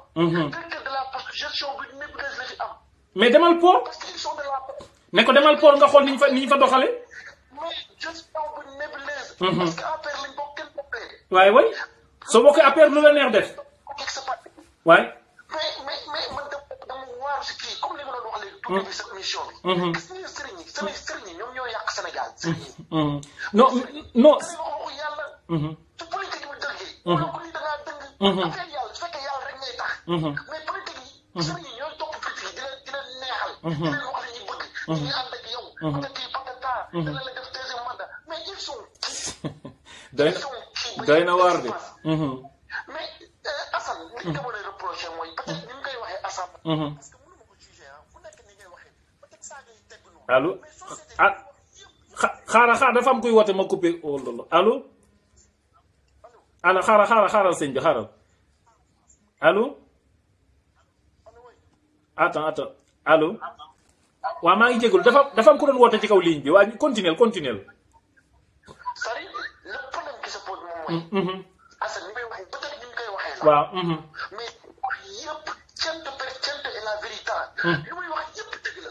directeur de la poste gestion bi nébuleuse la fi am. mais demal port. parce que ils sont de la. ne ko demal port nga xool ni ñu fa doxale. mais gestion bi nébuleuse. parce que affaire lañ bokk kenn bokk waay waay soo bokkee affaire lu la neex def. waay. mais man dama waaru si kii comme li ma doon wax léegi. tuuti bi sa mission bi. gis nga sëriñ yi ñoom ñoo yàq Sénégal. sëriñ yi. non non. yàlla. su politique bi dëggee. wala ku ni da ngaa dëng. affaire yàlla su fekkee yàlla rek ngay tax. mais politique yi. sëriñ yi ñooy topp politique yi di leen neexal. di leen wax li ñuy bëgg. ñu ànd ak yow. peut-être kii peut-être dina la def deuxième mandat mais ils sont. doy na waar de. mais Assane li nga mën a reproché mooy peut-être ni ñu koy waxee Assane. parce que mënu ma ko jugé ku nekk ni ngay waxee peut-être saa ngay tegg noonu. allo xaaral dafa am kuy woote ma coupé oh loolu allo. allo xaaral sëñ bi xaaral allo. attends allo. waaw maa ngi jégalu dafa am ku doon woote ci kaw ligne bi waa continuel. c'est-à-dire le problème qui se pose moom mooy. Assane ni may waxee peut-être ni ñu koy waxee la. waaw. mais yëpp cent est la vérité. li muy wax yëpp dëgg la.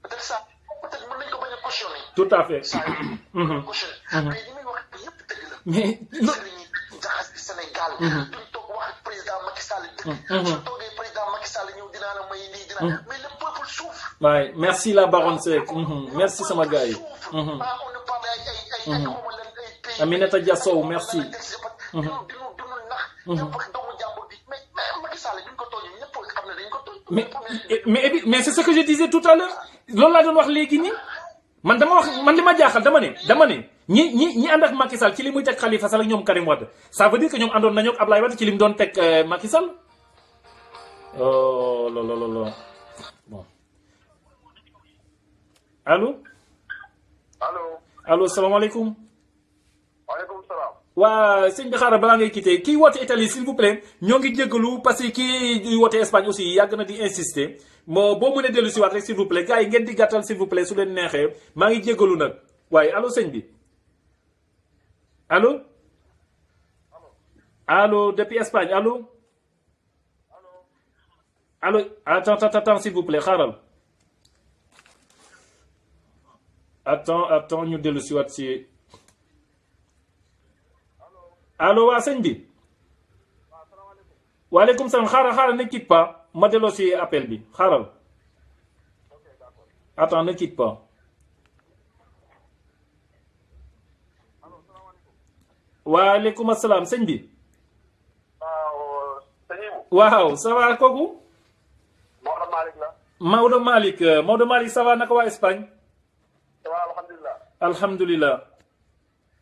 peut-être ça peut-être mën nañu ko bañ a cautionner. tout à fait. saa yu cautionner. mais li muy wax yëpp dëgg la. mais sëriñ yi jaxas bi Sénégal. duñ toog wax ak président Macky Sall dëgg. su toogee président Macky Sall ñëw dinaa la may lii dinaa. mais le peuple souffre. waay merci la baronne Seck. merci sama gars yi. Aminata Dia Sow merci. mais c'est ce que je disais tout à l'heure loolu laa doon wax léegi nii man li ma jaaxal dama ne ñi ànd ak Macky Sall ci li muy teg Khalifa Sall ak ñoom Karim Wade ça veut dire que ñoom àndoon nañoo ak Ablaye Wade ci li mu doon teg Macky Sall. Oh lolo bon allo salaamaaleykum. waaleykum salaam. waa sëñ bi xaaral balaa ngay quitté kii woote Italie s'il vous plaît ñoo ngi jéggalu parce que kii woote Espagne aussi yàgg na di insister boo mënee dellu si waat rek s'il vous plaît gars yi ngeen di gàttal s'il vous plaît su leen neexee maa ngi jéggalu nag waaye allo sëñ bi allo depuis Espagne allo attends s'il vous plaît xaaral attends ñu dellu si waat si allo waa sëñ bi waaleykum salaam xaaral ne quitte pas ma delloo si appel bi xaaral attends ne quitte pas waaleykum asalaam sëñ bi waaw ça va kooku Maodo Malick ça va naka waa Espagne alhamdulilah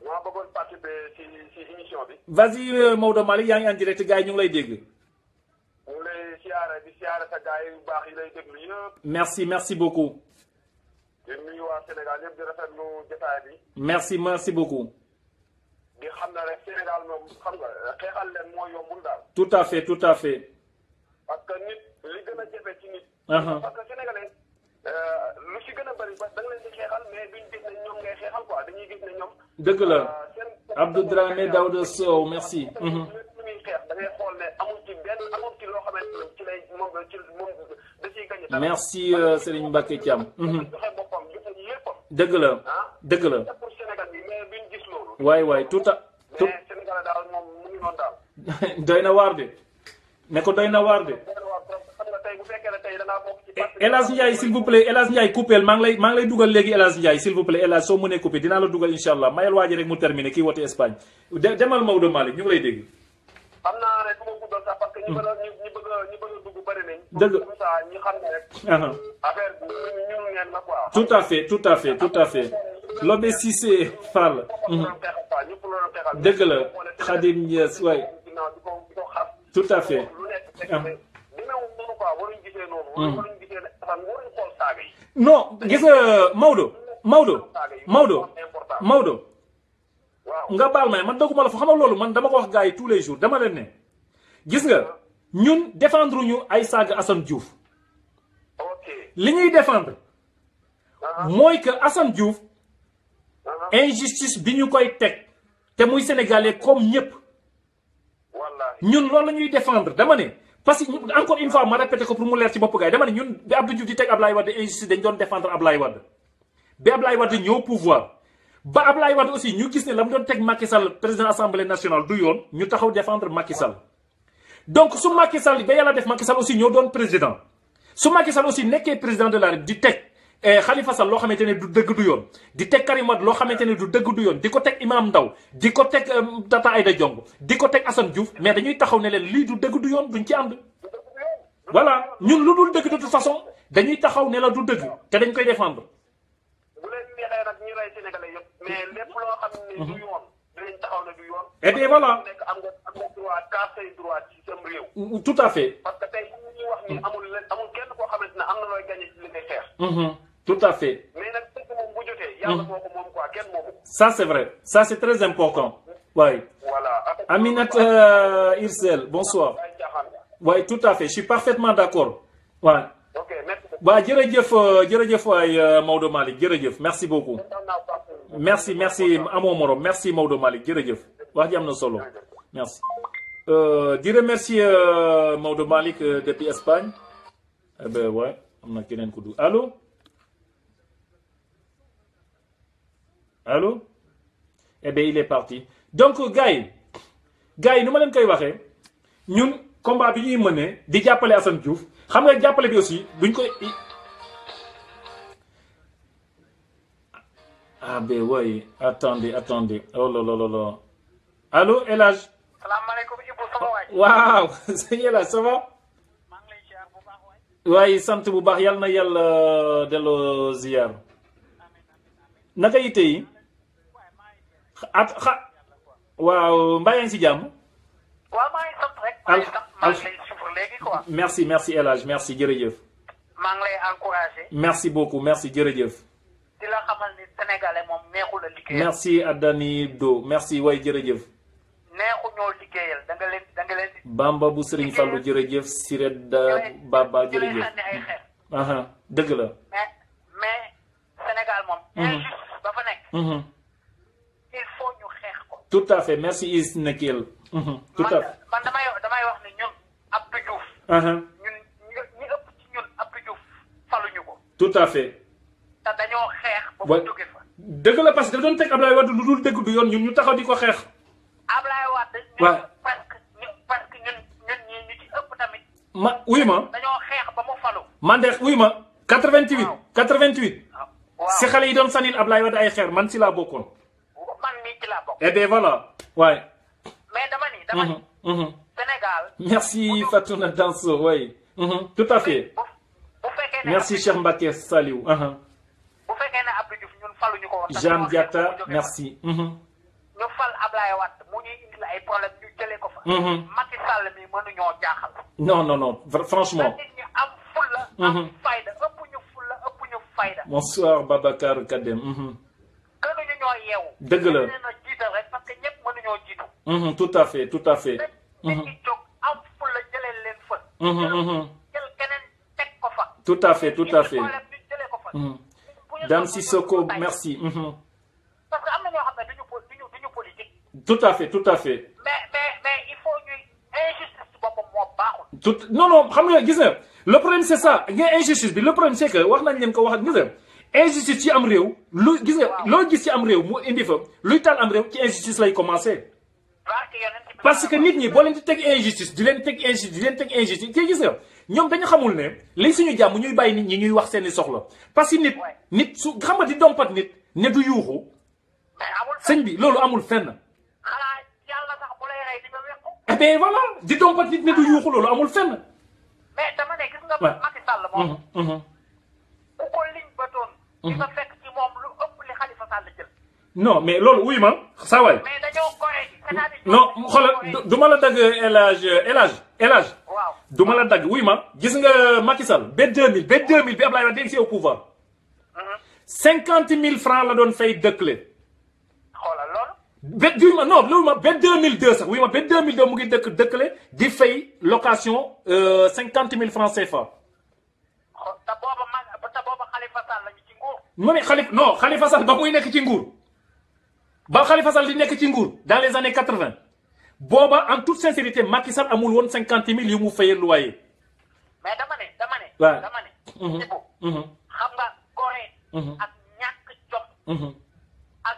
maa bëggoon participer ci émission bi. vas-y Maodo Malick yaa ngi en direct gars yi ñu ngi lay dégg. ñu ngi lay siyaare sa gars yu baax yi lay déglu yëpp. merci beaucoup. di nuyu waa Sénégal yëpp di rafetlu jotaay bi. merci beaucoup. di xam na rek Sénégal moom xam nga xeexal leen moo yombul daal. tout à fait. parce que nit li gën a jafe ci nit. parce que sénégalais lu ci gën a bëri ba da nga leen di xeexal mais duñ gis ne ñoom ngay xeexal quoi dañuy gis ne ñoom. dëgg la Abdou Dramé Daouda Sow merci. lu muy xeex da ngay xool ne amul ci loo xamante ne ci lay moom da ciy gagné. merci Serigne Mbacké Thiam. joxe boppam joxe léppam. dëgg la. pour Sénégal bi mais duñ gis loolu. waay tout mais Sénégal daal moom mu ngi noonu daal. doy na waar de ne ko doy na waar de. El Hadj Ndiaye s'il vous plaît El Hadj Ndiaye coupeel maa ngi lay dugal léegi El Hadj Ndiaye s'il vous plaît El Hadj soo mënee coupé dinaa la dugal incha allah mayal waa ji rek mu terminé kii wote Espagne demal Maodo Malick ñu ngi lay dégg. xam naa ne du ma guddal sax parce que ñi bëgg a dugg bëri nañ. dëgg comme ça ñi xam ne rek. affaire bi ñun ngeen la quoi. tout à fait. Lobé Cissé Fall. dëgg la Khadim Niass waay. tout à fait. non gis nga Maodo nga baal may man dogguma la fa xamal loolu man dama ko wax gars yi tous les jours dama leen ne gis nga ñun défendre ñu ay saaga Assane Diouf li ñuy défendre mooy que Assane Diouf injustice bi ñu koy teg te muy sénégalais comme ñëpp ñun loolu la ñuy défendre dama ne parce que encore une fois ma répété ko pour mu leer ci bopp gars yi dama ne ñun bi Abdou Diouf di teg Ablaye Wade injustice dañ doon défendre Ablaye Wade bi Ablaye Wade ñëw pouvoir ba Ablaye Wade aussi ñu gis ne la mu doon teg Macky Sall président assemblée nationale du yoon ñu taxaw défendre Macky Sall donc su Macky Sall ba yàlla def Macky Sall aussi ñoo doon président su Macky Sall aussi nekkee président de la République di teg Khalifa Sall loo xamante ne du dëgg du yoon di teg Karim Wade loo xamante ne du dëgg du yoon di ko teg Imam Ndaw di ko teg Tata Aïda Diong di ko teg Assane Diouf mais dañuy taxaw ne leen lii du dëgg du yoon duñ ci ànd voilà ñun lu dul dëgg de toute façon dañuy taxaw ne la du dëgg te dañ koy défendre. bu leen neexee nag ñu rey Sénégalais yëpp mais lépp loo xam ne du yoon dinañ taxaw ne du yoon. et bien voilà. nekk am nga droit kaas say droit ci sam réew. tout à fait. parce que tey ñuy wax ni amul kenn koo xamante ne am na looy gagné ci li ngay xeex. tout à fait. mais nag dëgg moom bu jotee. yàlla moo ko moom quoi kenn moomu. ça c'est vrai ça c'est très important. oui. voilà. Aminata Irsel bonsoir. oui tout à fait je suis parfaitement d'accord. waaw. ok merci. waaw jërëjëf waay Maodo Malick jërëjëf merci beaucoup. merci amoo morom merci Maodo Malick jërëjëf wax ji am na solo merci. di remercier Maodo Malick depuis Espagne. eh ben ouais am na keneen ku dugg allo. allô eh bien il est parti donc gars yi nu ma leen koy waxee ñun combat bi ñuy mënee di jàppale Assane Diouf xam nga jàppale bi aussi duñ koy ah ben oui attendez oh là là là allô El Hadj. salaamaaleykum Ibou sama waay. waaw sëñ El Hadj ça va. maa ngi lay ziar bu baax waay. waaye sant bu baax yàlla na yàlla delloo ziar. naka yitte yi. waaw mbaa yaa ngi si jàmm. waaw maa ngi sant rek. maa ngi lay suivre léegi quoi. merci El Hadj merci jërëjëf. maa ngi lay encouragé. merci beaucoup merci jërëjëf. di la xamal ni sénégalais moom neexul a liggéeyal. merci Adani Do merci way jërëjëf. neexu ñoo liggéeyal da nga leen di. Bamba bu Serigne Fallou jërëjëf Sireda Baba jërëjëf. ay xeer. dëgg la. mais Sénégal moom. injustice ba fa nekk. il faut ñu xeex ko. tout à fait merci Is Nekel. tout à fait man damay wax ni ñun Abdou Diouf. ñun ñi ëpp ci ñun Abdou Diouf faluñu ko. tout à fait. te dañoo xeex. ba mu jóge fa. dëgg la parce que da doon teg Ablaye Wade lu dul dëgg du yoon ñun ñu taxaw di ko xeex. Ablaye Wade. waaw parce que ñun ñii ñu ci ëpp tamit. wuy ma. dañoo xeex ba mu falu. man de wuy ma. 88. waaw 88. waaw si xale yi doon sanil Ablaye Wade ay xeer man si laa bokkoon. man mii ci laa bokk. eh bien voilà waaye. mais dama ni. Sénégal. merci Fatouna Danso oui. tout à fait. bu fekkee ne merci Cheikh Mbacké Saliou. bu fekkee ne Abdou Diouf ñun faluñu ko woon. Jean Diatta merci. ñu fal Ablaye Wade mu ñuy indil ay problème ñu jëlee ko fa. Macky Sall mi mënuñoo jaaxal. non franchement. nit ñi am fulla. am fayda ëpp ñu fayda. bonsoir Babacar Kadem. gënuñu ñoo yeewu. dëgg la leen a jiital rek parce que ñëpp mënuñoo jiitu. tout à fait. nit ñi jóg am fulla jëlee leen fa. jël keneen teg ko fa. tout à fait. problème ñu jëlee ko fa. Dame Sissoko merci. parce que am na ñoo xam ne duñu politique. tout à fait. mais il faut ñuy injustice ci boppam moo baaxul. non xam nga gis nga le problème c'est ça nga injustice bi le problème c'est que wax nañ leen ko wax gis nga injustice ci am réew lu gis nga loo gis ci am réew mu indi fa luy taal am réew ci injustice lay commencer. parce que nit ñi boo leen di teg injustice di leen teg injustice ci gis nga ñoom dañu xamul ne li suñu jàmm ñuy bàyyi nit ñi ñuy wax seeni soxla parce que nit su xam nga di dompat nit ne du yuuxu sëñ bi loolu amul fenn. eh bien voilà di dompat nit ne du yuuxu loolu amul fenn. mais dama ne gis nga Macky Sall moom. ku ko liñ ba doon. di nga fekk ci moom lu ëpp li Khalifa Sall jël. non mais loolu wuy ma saa waay. mais dañoo gore c'est-à-dire. non xoolal du ma la dagg El Hadj. waaw du ma la dagg wuy ma gis nga Macky Sall ba 2000 bi Ablaye Wade egsi au pouvoir. 50 000 francs la doon fay dëkkale. xoolal loolu. loolu ma ba 2002 sax wuy ma ba 2002 mu ngi dëkkale di fay location 50 000 francs CFA. te booba Khalifa Sall lañu ci nguur. mu ne Khalifa Sall ba muy nekk ci nguur. ba Khalifa Sall di nekk ci nguur dans les années 80 booba en toute sincérité Macky Sall amul woon 50 000 yu mu fayee loyer. mais dama ne. waaw dama ne. xam nga gore. ak ñàkk jom. ak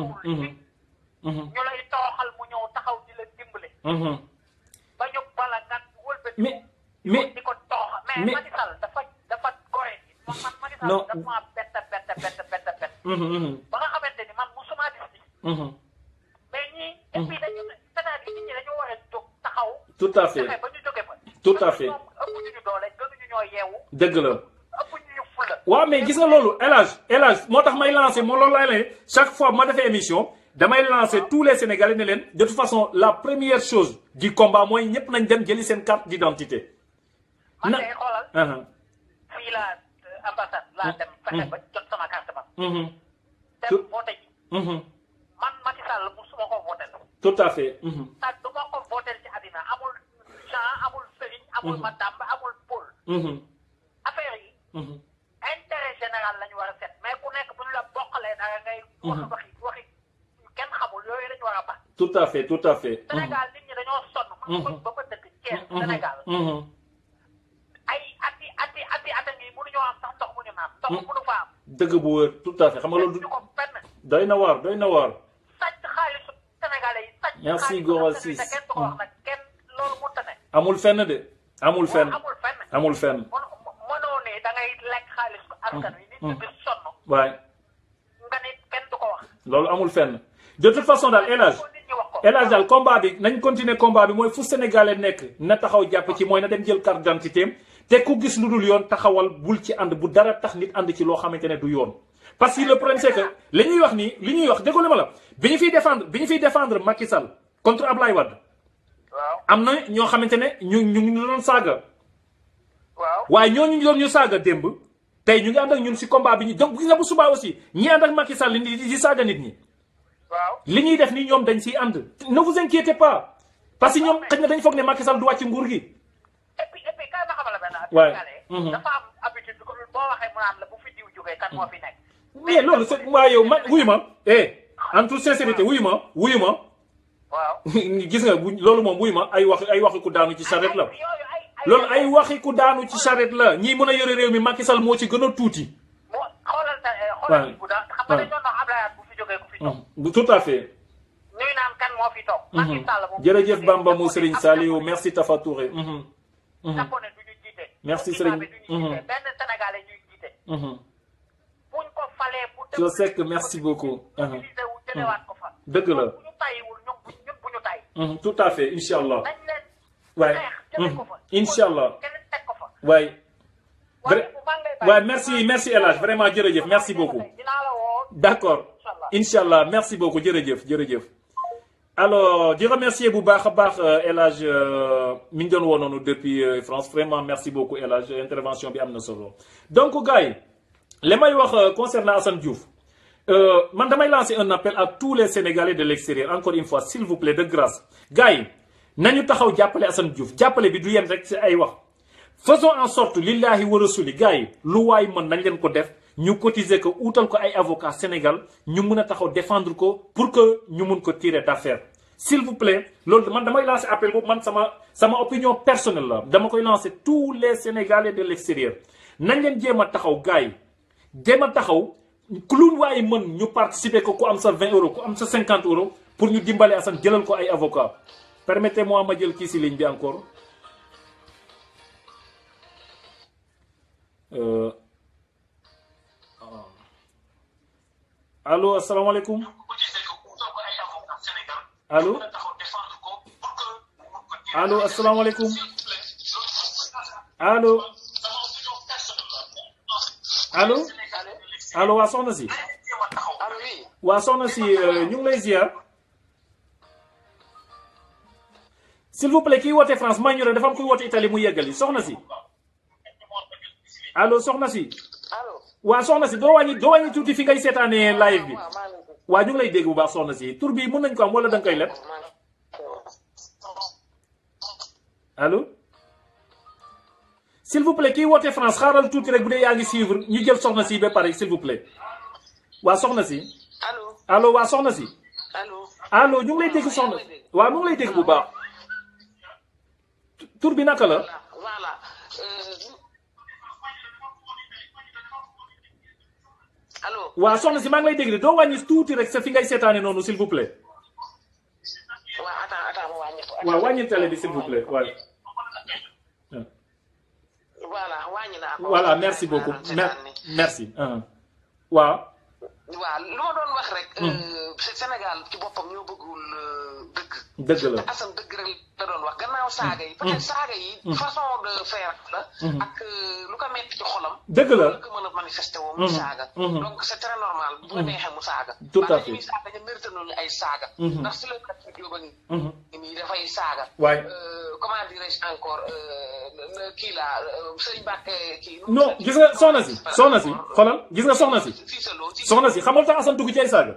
ñu lay tooxal mu ñëw taxaw di la dimbale. ba ñu bala nga wëlbati. mais di ko tooxal mais Macky Sall dafa gore. man Macky Sall dafa maa bett. ba nga xamante ni man musuma gis ni. mais ñii. et puis dañu c'est-à-dire nit ñi dañoo war a jóg taxaw. tout à fait ba ñu jóge fa. tout à fait. ëpp ñu doole gënuñu ñoo yeewu. dëgg la. ëpp ñu fulla. waaw mais gis nga loolu El Hadj moo tax may lancé moo loolu lay leen chaque fois ma defee émission damay lancer tous les Sénégalais ne leen de toute façon la première chose du combat mooy ñëpp nañ dem jëli seen carte d'identité. man de xoolal. fii la ambassade laa dem. fexe ba jot sama carte ba. dem voté ji. man Macky Sall musuma ko voté. tout à fait. du ma ko voté ci àddina amul Jean amul Serigne amul Madame amul Paul. affaire yi. intérêt général la ñu war a seet mais ku nekk bu ñu la bokkalee dara ngay. waxi kenn xamul yooyu la ñu war a baax. tout à fait tout à fait. Sénégal nit ñi dañoo sonn. man ba fa dëkk Thiès Sénégal. ay ati a ngi mënuñoo am sax ndox mu ñu naan. ndox mënu fa am. dëgg bu wër tout à fait xam nga loolu. ñu ko fenn. doy na waar doy na waar. sàcc xaalisu Sénégalais yi sàcc. merci Gora Ciss kenn du ko wax nag kenn loolu mënta ne. amul fenn de. amul fenn amul fenn. mënoo ne da ngay lekk xaalis askan wi. nit ñi di sonn. waay. nga ne kenn du ko wax. loolu amul fenn. de toute façon daal El Hadj daal combat bi nañ continuer combat bi mooy fu Sénégalais nekk na taxaw jàpp ci mooy na dem jël carte d'identité te ku gis lu dul yoon taxawal bul ci ànd bu dara tax nit ànd ci loo xamante ne du yoon. parce que le problème c'est que li ñuy wax nii li ñuy wax déggoo li ma la bi ñu fiy défendre Macky Sall contre Ablaye Wade. waaw am na ñoo xamante ne ñu doon saaga. waaw waaye ñooñu doon ñu saaga démb tey ñu ngi ànd ak ñun si combat bi ñu donc gis nga bu subaa aussi ñi ànd ak Macky Sall di saaga nit ñi. waaw li ñuy def nii ñoom dañ siy ànd. ne vous inquiétez pas parce que ñoom xëy na dañ foog ne Macky Sall du wàcc nguur gi. et puis kay ma xamal la benn waay dafa am habitude boo waxee mu naan la bu fi diw jógee kan moo fi nekk. mais loolu c'est waaye yow man wuyu ma en toute sincérité wuyu ma. waaw gis nga loolu moom wuyu ma ay waxi ku daanu ci charrette la. loolu ay waxi ku daanu ci charrette la ñii mën a yore réew mi Macky Sall moo ci gën a tuuti. xoolal bu da xam nga dañu doon wax Abdoulaye bu fi jógee ku fi toog. tout à fait. ñuy naan kan moo fi toog. Macky Sall moom jërëjëf Bamba mu Serigne Saliou merci Tafa Touré. Japone du ñu jiite. merci Serigne. benn Sénégalais ñuy jiite. buñ ko falee bu je sais que merci beaucoup. jëlewaat ko fa. dëgg la. bu ñu tayiwul ñun bu ñu tay. tout à fait incha allah. dañ leen. waay jëlee ko fa. incha allah. keneen teg ko fa. waay. waay merci El Hadj vraiment jërëjëf merci beaucoup. d'accord incha allah merci beaucoup jërëjëf. alors di remercier bu baax a baax El Hadj mi ngi doon woo noonu depuis France vraiment merci beaucoup El Hadj intervention bi am na solo. donc gars yi li may wax concernant Assane Diouf man damay lancer un appel à tous les Sénégalais de l'extérieur encore une fois s'il vous plaît de grâce gars yi nañu taxaw jàppale Assane Diouf jàppale bi du yem rek ci ay wax. faisons en sorte lillahi wa rasuli gars yi lu waay mën nañ leen ko def ñu cotiser ko utal ko ay avocat Sénégal ñu mën a taxaw défendre ko pour que ñu mun ko tirer d'affaire s'il vous plaît loolu man damay lancer appel boobu man sama opinion personnelle la dama koy lancer tous les Sénégalais de l'extérieur nañ leen jéem a taxaw gars yi jéem a taxaw ku lu waay mën ñu participer ko ku am sa 20 euros ku am sa 50 euros pour ñu dimbale Assane jëlal ko ay avocat permettez-moi ma jël kii si ligne bi encore allo asalaamaaleykum allo asalaamaaleykum allo waa soxna si ñu ngi lay ziar s'il vous plaît kii woote France may ñu rek dafa am kuy woote Italie mu yeggali soxna si allo soxna si waa soxna si doo wàññi tuuti fi ngay seetaanee live bi waa ñu ngi lay dégg bu baax soxna si tur bi mën nañ ko am wala da nga koy leb allo s'il vous plaît kii woote France xaaral tuuti rek bu dee yaa ngi suivre ñu jël soxna si ba pare s'il vous plaît waa soxna si allo waa soxna si allo ñu ngi lay dégg soxna waa ñu ngi lay dégg bu baax tur bi naka la allo. waaw soxna si maa ngi lay dégg doo wàññi tuuti rek sa fi ngay seetaane noonu s'il vous plaît. waaw attends ma wàññi ko. waaw wàññi télé bi s'il vous plaît waaw. voilà wàññi naa ko. voilà merci beaucoup merci. waaw. waaw lu ma doon wax rek. Sénégal ci boppam ñoo bëggul dëgg. dëgg la te Assane dëgg rek la doon wax gannaaw saaga yi. peut-être saaga yi. façon de faire la. ak lu ko metti ci xolam. dëgg la lu ko mën a manifester woo mu saaga. donc c'est très normal bu ko neexee mu saaga. tout à fait waaye ñuy saaga ñu mérité nañu ay saaga. ndax si la kat yóbba nii dafay saaga. waay comment dirais-je encore kii la sëñ Mbacke kii. non gis nga soxna si xoolal gis nga soxna si xamal tax Assane dugg ci ay saaga.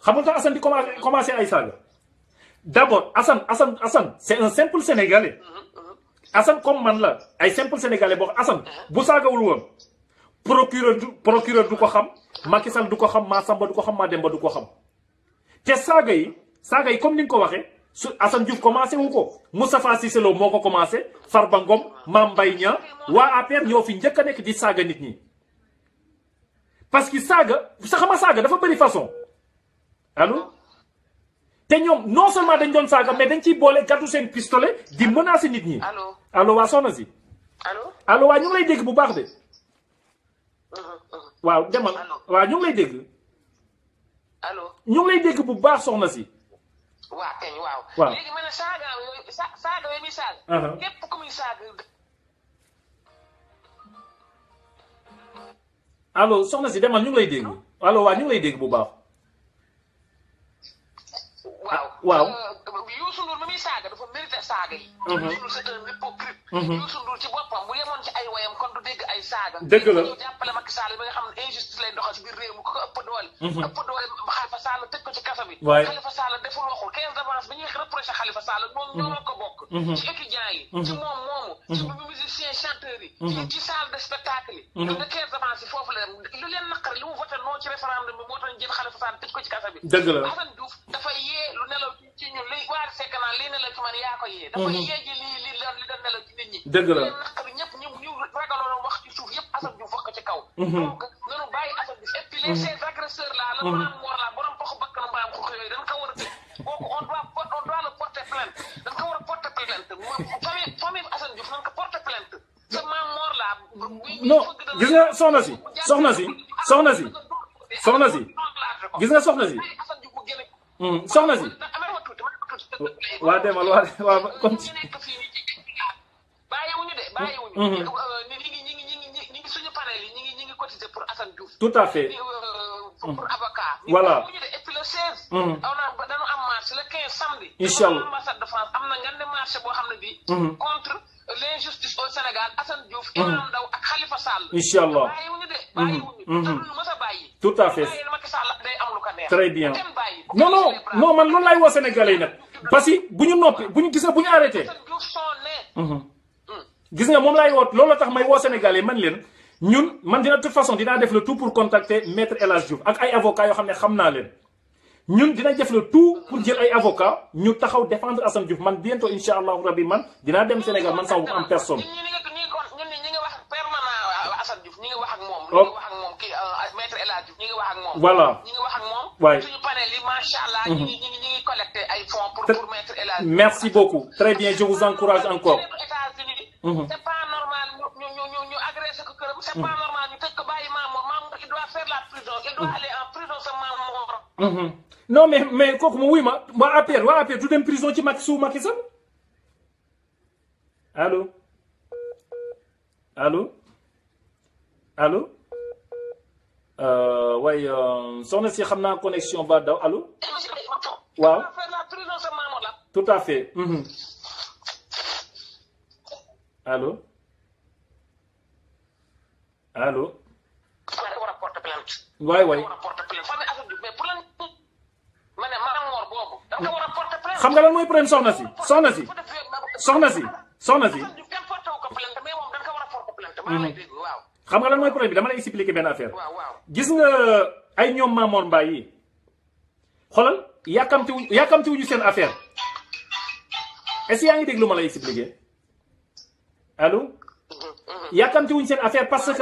xamal tax Assane di commencé ay saaga. d'abord Assane c'est un simple sénégalais. Assane comme man la ay simple sénégalais boo Assane bu saagawul woon procureur du ko xam Macky Sall du ko xam Massamba du ko xam Mademba du ko xam. te saaga yi comme ni nga ko waxee su Assane Diouf commencé wu ko Moustapha Cissé Lo moo ko commencé Farba Ngom Mame Mbaye Niang waa APR ñoo fi njëkk a nekk di saaga nit ñi. parce que saaga dafa bëri façon allo te ñoom non seulement dañ doon saaga mais dañ ciy boole gàddu seen pistolet di menacer nit ñi. allo waa soxna si. allo waa ñu ngi lay dégg bu baax de. waaw demal waaw ñu ngi lay dégg. ñu ngi lay dégg bu baax soxna si. waaw léegi ma ne saaga yooyu muy saaga. képp ku muy saaga. allo soxna si demal ñu ngi lay dégg allo waa ñu ngi lay dégg bu baax. waaw. Youssou Ndour mi muy saaga dafa mérité saaga yi. Youssou Ndour c'est un hypocrite. Youssou Ndour ci boppam bu yemoon ci ay wayam kon du dégg ay saaga. dëgg la ñu jàppale Macky Sall bi nga xam ne injustice lay doxal ci biir réew mi ku ko ëpp doole. ëpp doole Khalifa Sall tëj ko ci kaso bi. waay Khalifa Sall deful waxul 15 d'avance bi ñuy reproché Khalifa Sall moom ñoo ko bokk. ci étudiants yi. ci moom moomu. ci musiciens chanteurs yi. ci salle de spectacle yi. nga 15 d'avance yi foofu la lu leen naqari li mu voté non ci référendum bi moo tax ñu jël Khalifa Sall tëj ko ci kaso bi. dëgg la Assane Diouf dafa yee lu nelaw ci ñun li waar fekk naa lii nelaw ci man yaa ko yee. dafa yee ji li doon nelaw ci nit ñi. dëgg la naqari ñëpp ñu ragaloon wax ci suuf yëpp Assane Diouf wax ko ci kaw. donc nanu bàyyi Assane Diouf et puis ces agresseurs là la maam Mor la borom poxu bakkan mbaam xux yooyu dañ ko war a tëj kooku on doit le porter plainte dañ ko war a porter plainte famille Assane Diouf nañ ko porter plainte sa maam Mor la non gis nga soxna si gis nga soxna si waa demal waa comme bàyyiwuñu ñi ngi suñu panel yi ñi ngi cotiser pour Assane Diouf. tout à fait. pour avocat. voilà. et puis le 16. dañu am marche le 15 samedi. incha allah ambassade de France am na ngeen ne marche boo xam ne bii. contre l'injustice au Sénégal Assane Diouf. Imam Ndaw ak Khalifa Sall. incha allah bàyyiwuñu de. bàyyiwuñu. te duñu mës a bàyyi. tout à fait. Macky Sall day am lu ko neex. très bien non man loolu laay woo Sénégalais yi nag parce que bu ñu noppi bu ñu gis bu ñu arrêté. gis nga moom laay woo loolu la tax may woo Sénégalais man leen ñun man dina de toute façon dinaa def le tout pour contacter maître El Hadj Diouf ak ay avocats yoo xam ne xam naa leen ñun dina def le tout pour jël ay avocats ñu taxaw défendre Assane Diouf man bientôt incha allahu rabbi man dinaa dem Sénégal man sama bopp en personne. ñi ngi wax permanent Assane Diouf ñi ngi wax ak moom. ñi ngi wax ak moom kii maître El Hadj Diouf ñi ngi wax ak moom. voilà ñi ngi wax ak moom. waay suñu panel yi macha allah. ñi ngi collecté ay fonds pour maître El Hadj Diouf. merci beaucoup très bien je vous encourage encore. c'est pas normal ñu agressé ko këram. c'est pas normal ñu tëj ko bàyyi Mamour il doit faire la prison il doit aller en prison sa Mamour. non mais kooku ma wuy ma waa APR du dem prison ci Macky Sall allo waaye soxna si xam naa connexion ba daw allo waaw tout à fait allo waay xam nga lan mooy problème soxna si xam nga lan mooy problème bi dama lay expliquer benn affaire gis nga ay ñoom Mamor Mbaye yi xoolal yàkkamti wuñu seen affaire est-ce que yaa ngi dégg lu ma lay expliquer allo yàkkamti wuñu seen affaire parce que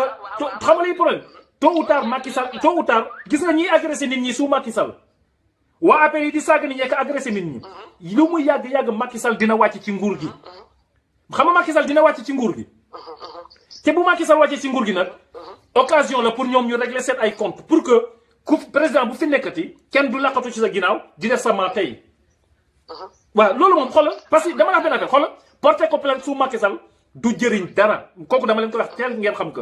xam nga lay problème tôt ou tard Macky Sall tôt ou tard gis nga ñiy agressé nit ñi sous Macky Sall waa APR yi di saaga nit ñi ak agressé nit ñi lu mu yàgg Macky Sall dina wàcc ci nguur gi xam nga Macky Sall dina wàcc ci nguur gi te bu Macky Sall wàccee ci nguur gi nag occasion la pour ñoom ñu régler seen ay compte pour que ku président bu fi nekkati kenn du laqatu ci sa ginnaaw di def sama tey waaw loolu moom xoolal parce que dama la wax benn affaire xoolal porté ko plainte sous Macky Sall du jëriñ dara kooku dama leen ko wax teel ngeen xam que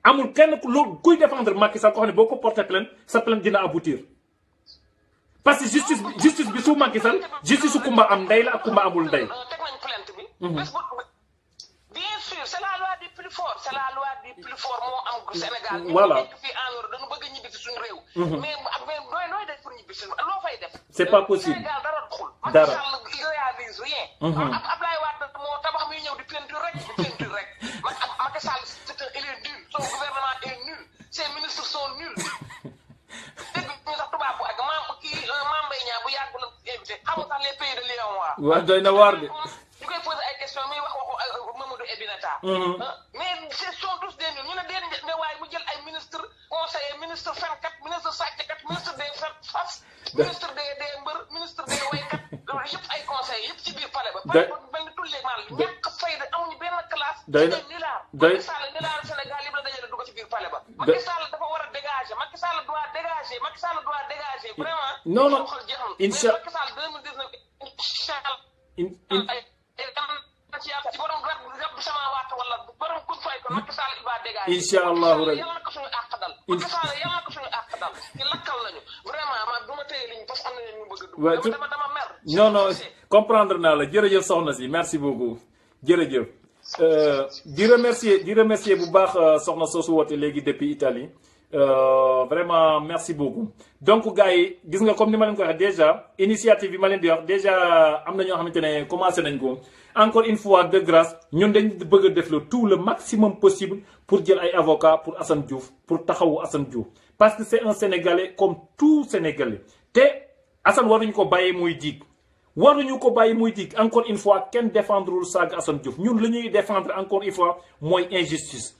amul kenn kuy défendre Macky Sall ko xam ne boo ko porté plainte sa plainte dina aboutir parce que justice bi sous Macky Sall justice su kumba am ndey la ak kumba amul ndey. teg nañ plainte bi. bien sûr c'est la loi du plus fort c'est la loi du plus fort moo am Sénégal. voilà ñu nekk fii en Europe dañu bëgg a ñibbi si suñu réew. mais nooy def pour ñibbi si loo fay def. c'est pas possible Sénégal dara doxul. dara Macky Sall il réalise rien. Abdoulaye Wade moo tabax muy ñëw di peinture rek di peinture rek Macky Sall il est nul son gouvernement est nul ses ministres sont nuls. dégg ñu sax tubaab bu ak Mame Mbaye Niang bu yàgg la invité xam nga sax les pays de Lion waa. waaw doy na waar de. ñu koy posé ay questions muy wax Mamadou Ebinata. mais ce sont tous des nuls ñu ne waaye mu jël ay ministre conseiller ministre fenkat ministre sàcckat ministre des fas ministre des mbër ministre des waykat yëpp ay conseillers yëpp ci biir palais ba. palais ba mel ni tulleeg maanaam ñàkk fayda amuñu benn classe. doy na Macky Sall nilaar Sénégal yëpp la dajale dugg ci biir palais ba. Macky Sall dafa war a dégager Macky Sall doit dégager Macky Sall doit dégager vraiment. non non incha Macky Sall 2019 incha allah. ci borom rab sama waat wala borom kun fay ko Macky Sall il va dégager. incha allahu rabbi yàlla na ko suñu àq dal. Macky Sall yàlla na ko suñu àq dal. ci lakkal nañu vraiment man du ma téye liñ parce que am na ñu bëgg a dugg. dama mer. non non comprendre naa la jërëjëf soxna si merci beaucoup jërëjëf. di remercier bu baax soxna soosu woote léegi depuis Italie vraiment merci beaucoup. donc gars yi gis nga comme ni ma leen ko waxee déjà initiative bi ma leen di wax déjà am na ñoo xamante ne commencé nañ ko. encore une fois de grâce ñun dañ bëgg a def le tout le maximum possible pour jël ay avocats pour Assane Diouf pour taxawu Assane Diouf parce que c'est un Sénégalais comme tout Sénégalais te Assane waruñu ko bàyyi muy diig waruñu ko bàyyi muy diig encore une fois kenn défendrewul saaga Assane Diouf ñun li ñuy défendre encore une fois mooy injustice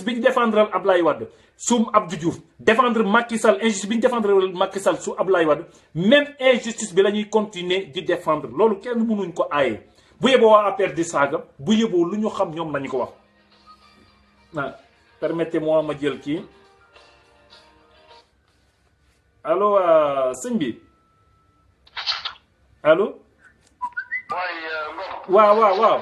bi ñu défendre Ablaye Wade su Abdou Diouf défendre Macky Sall injustice bi ñu défendre Macky Sall su Ablaye Wade même injustice bi la ñuy continuer di défendre loolu kenn mënuñ ko aaye. bu yeboo waa APR di saaga bu yeboo lu ñu xam ñoom nañu ko wax ah permettez-moi ma jël kii allo sëñ bi allo. waaw.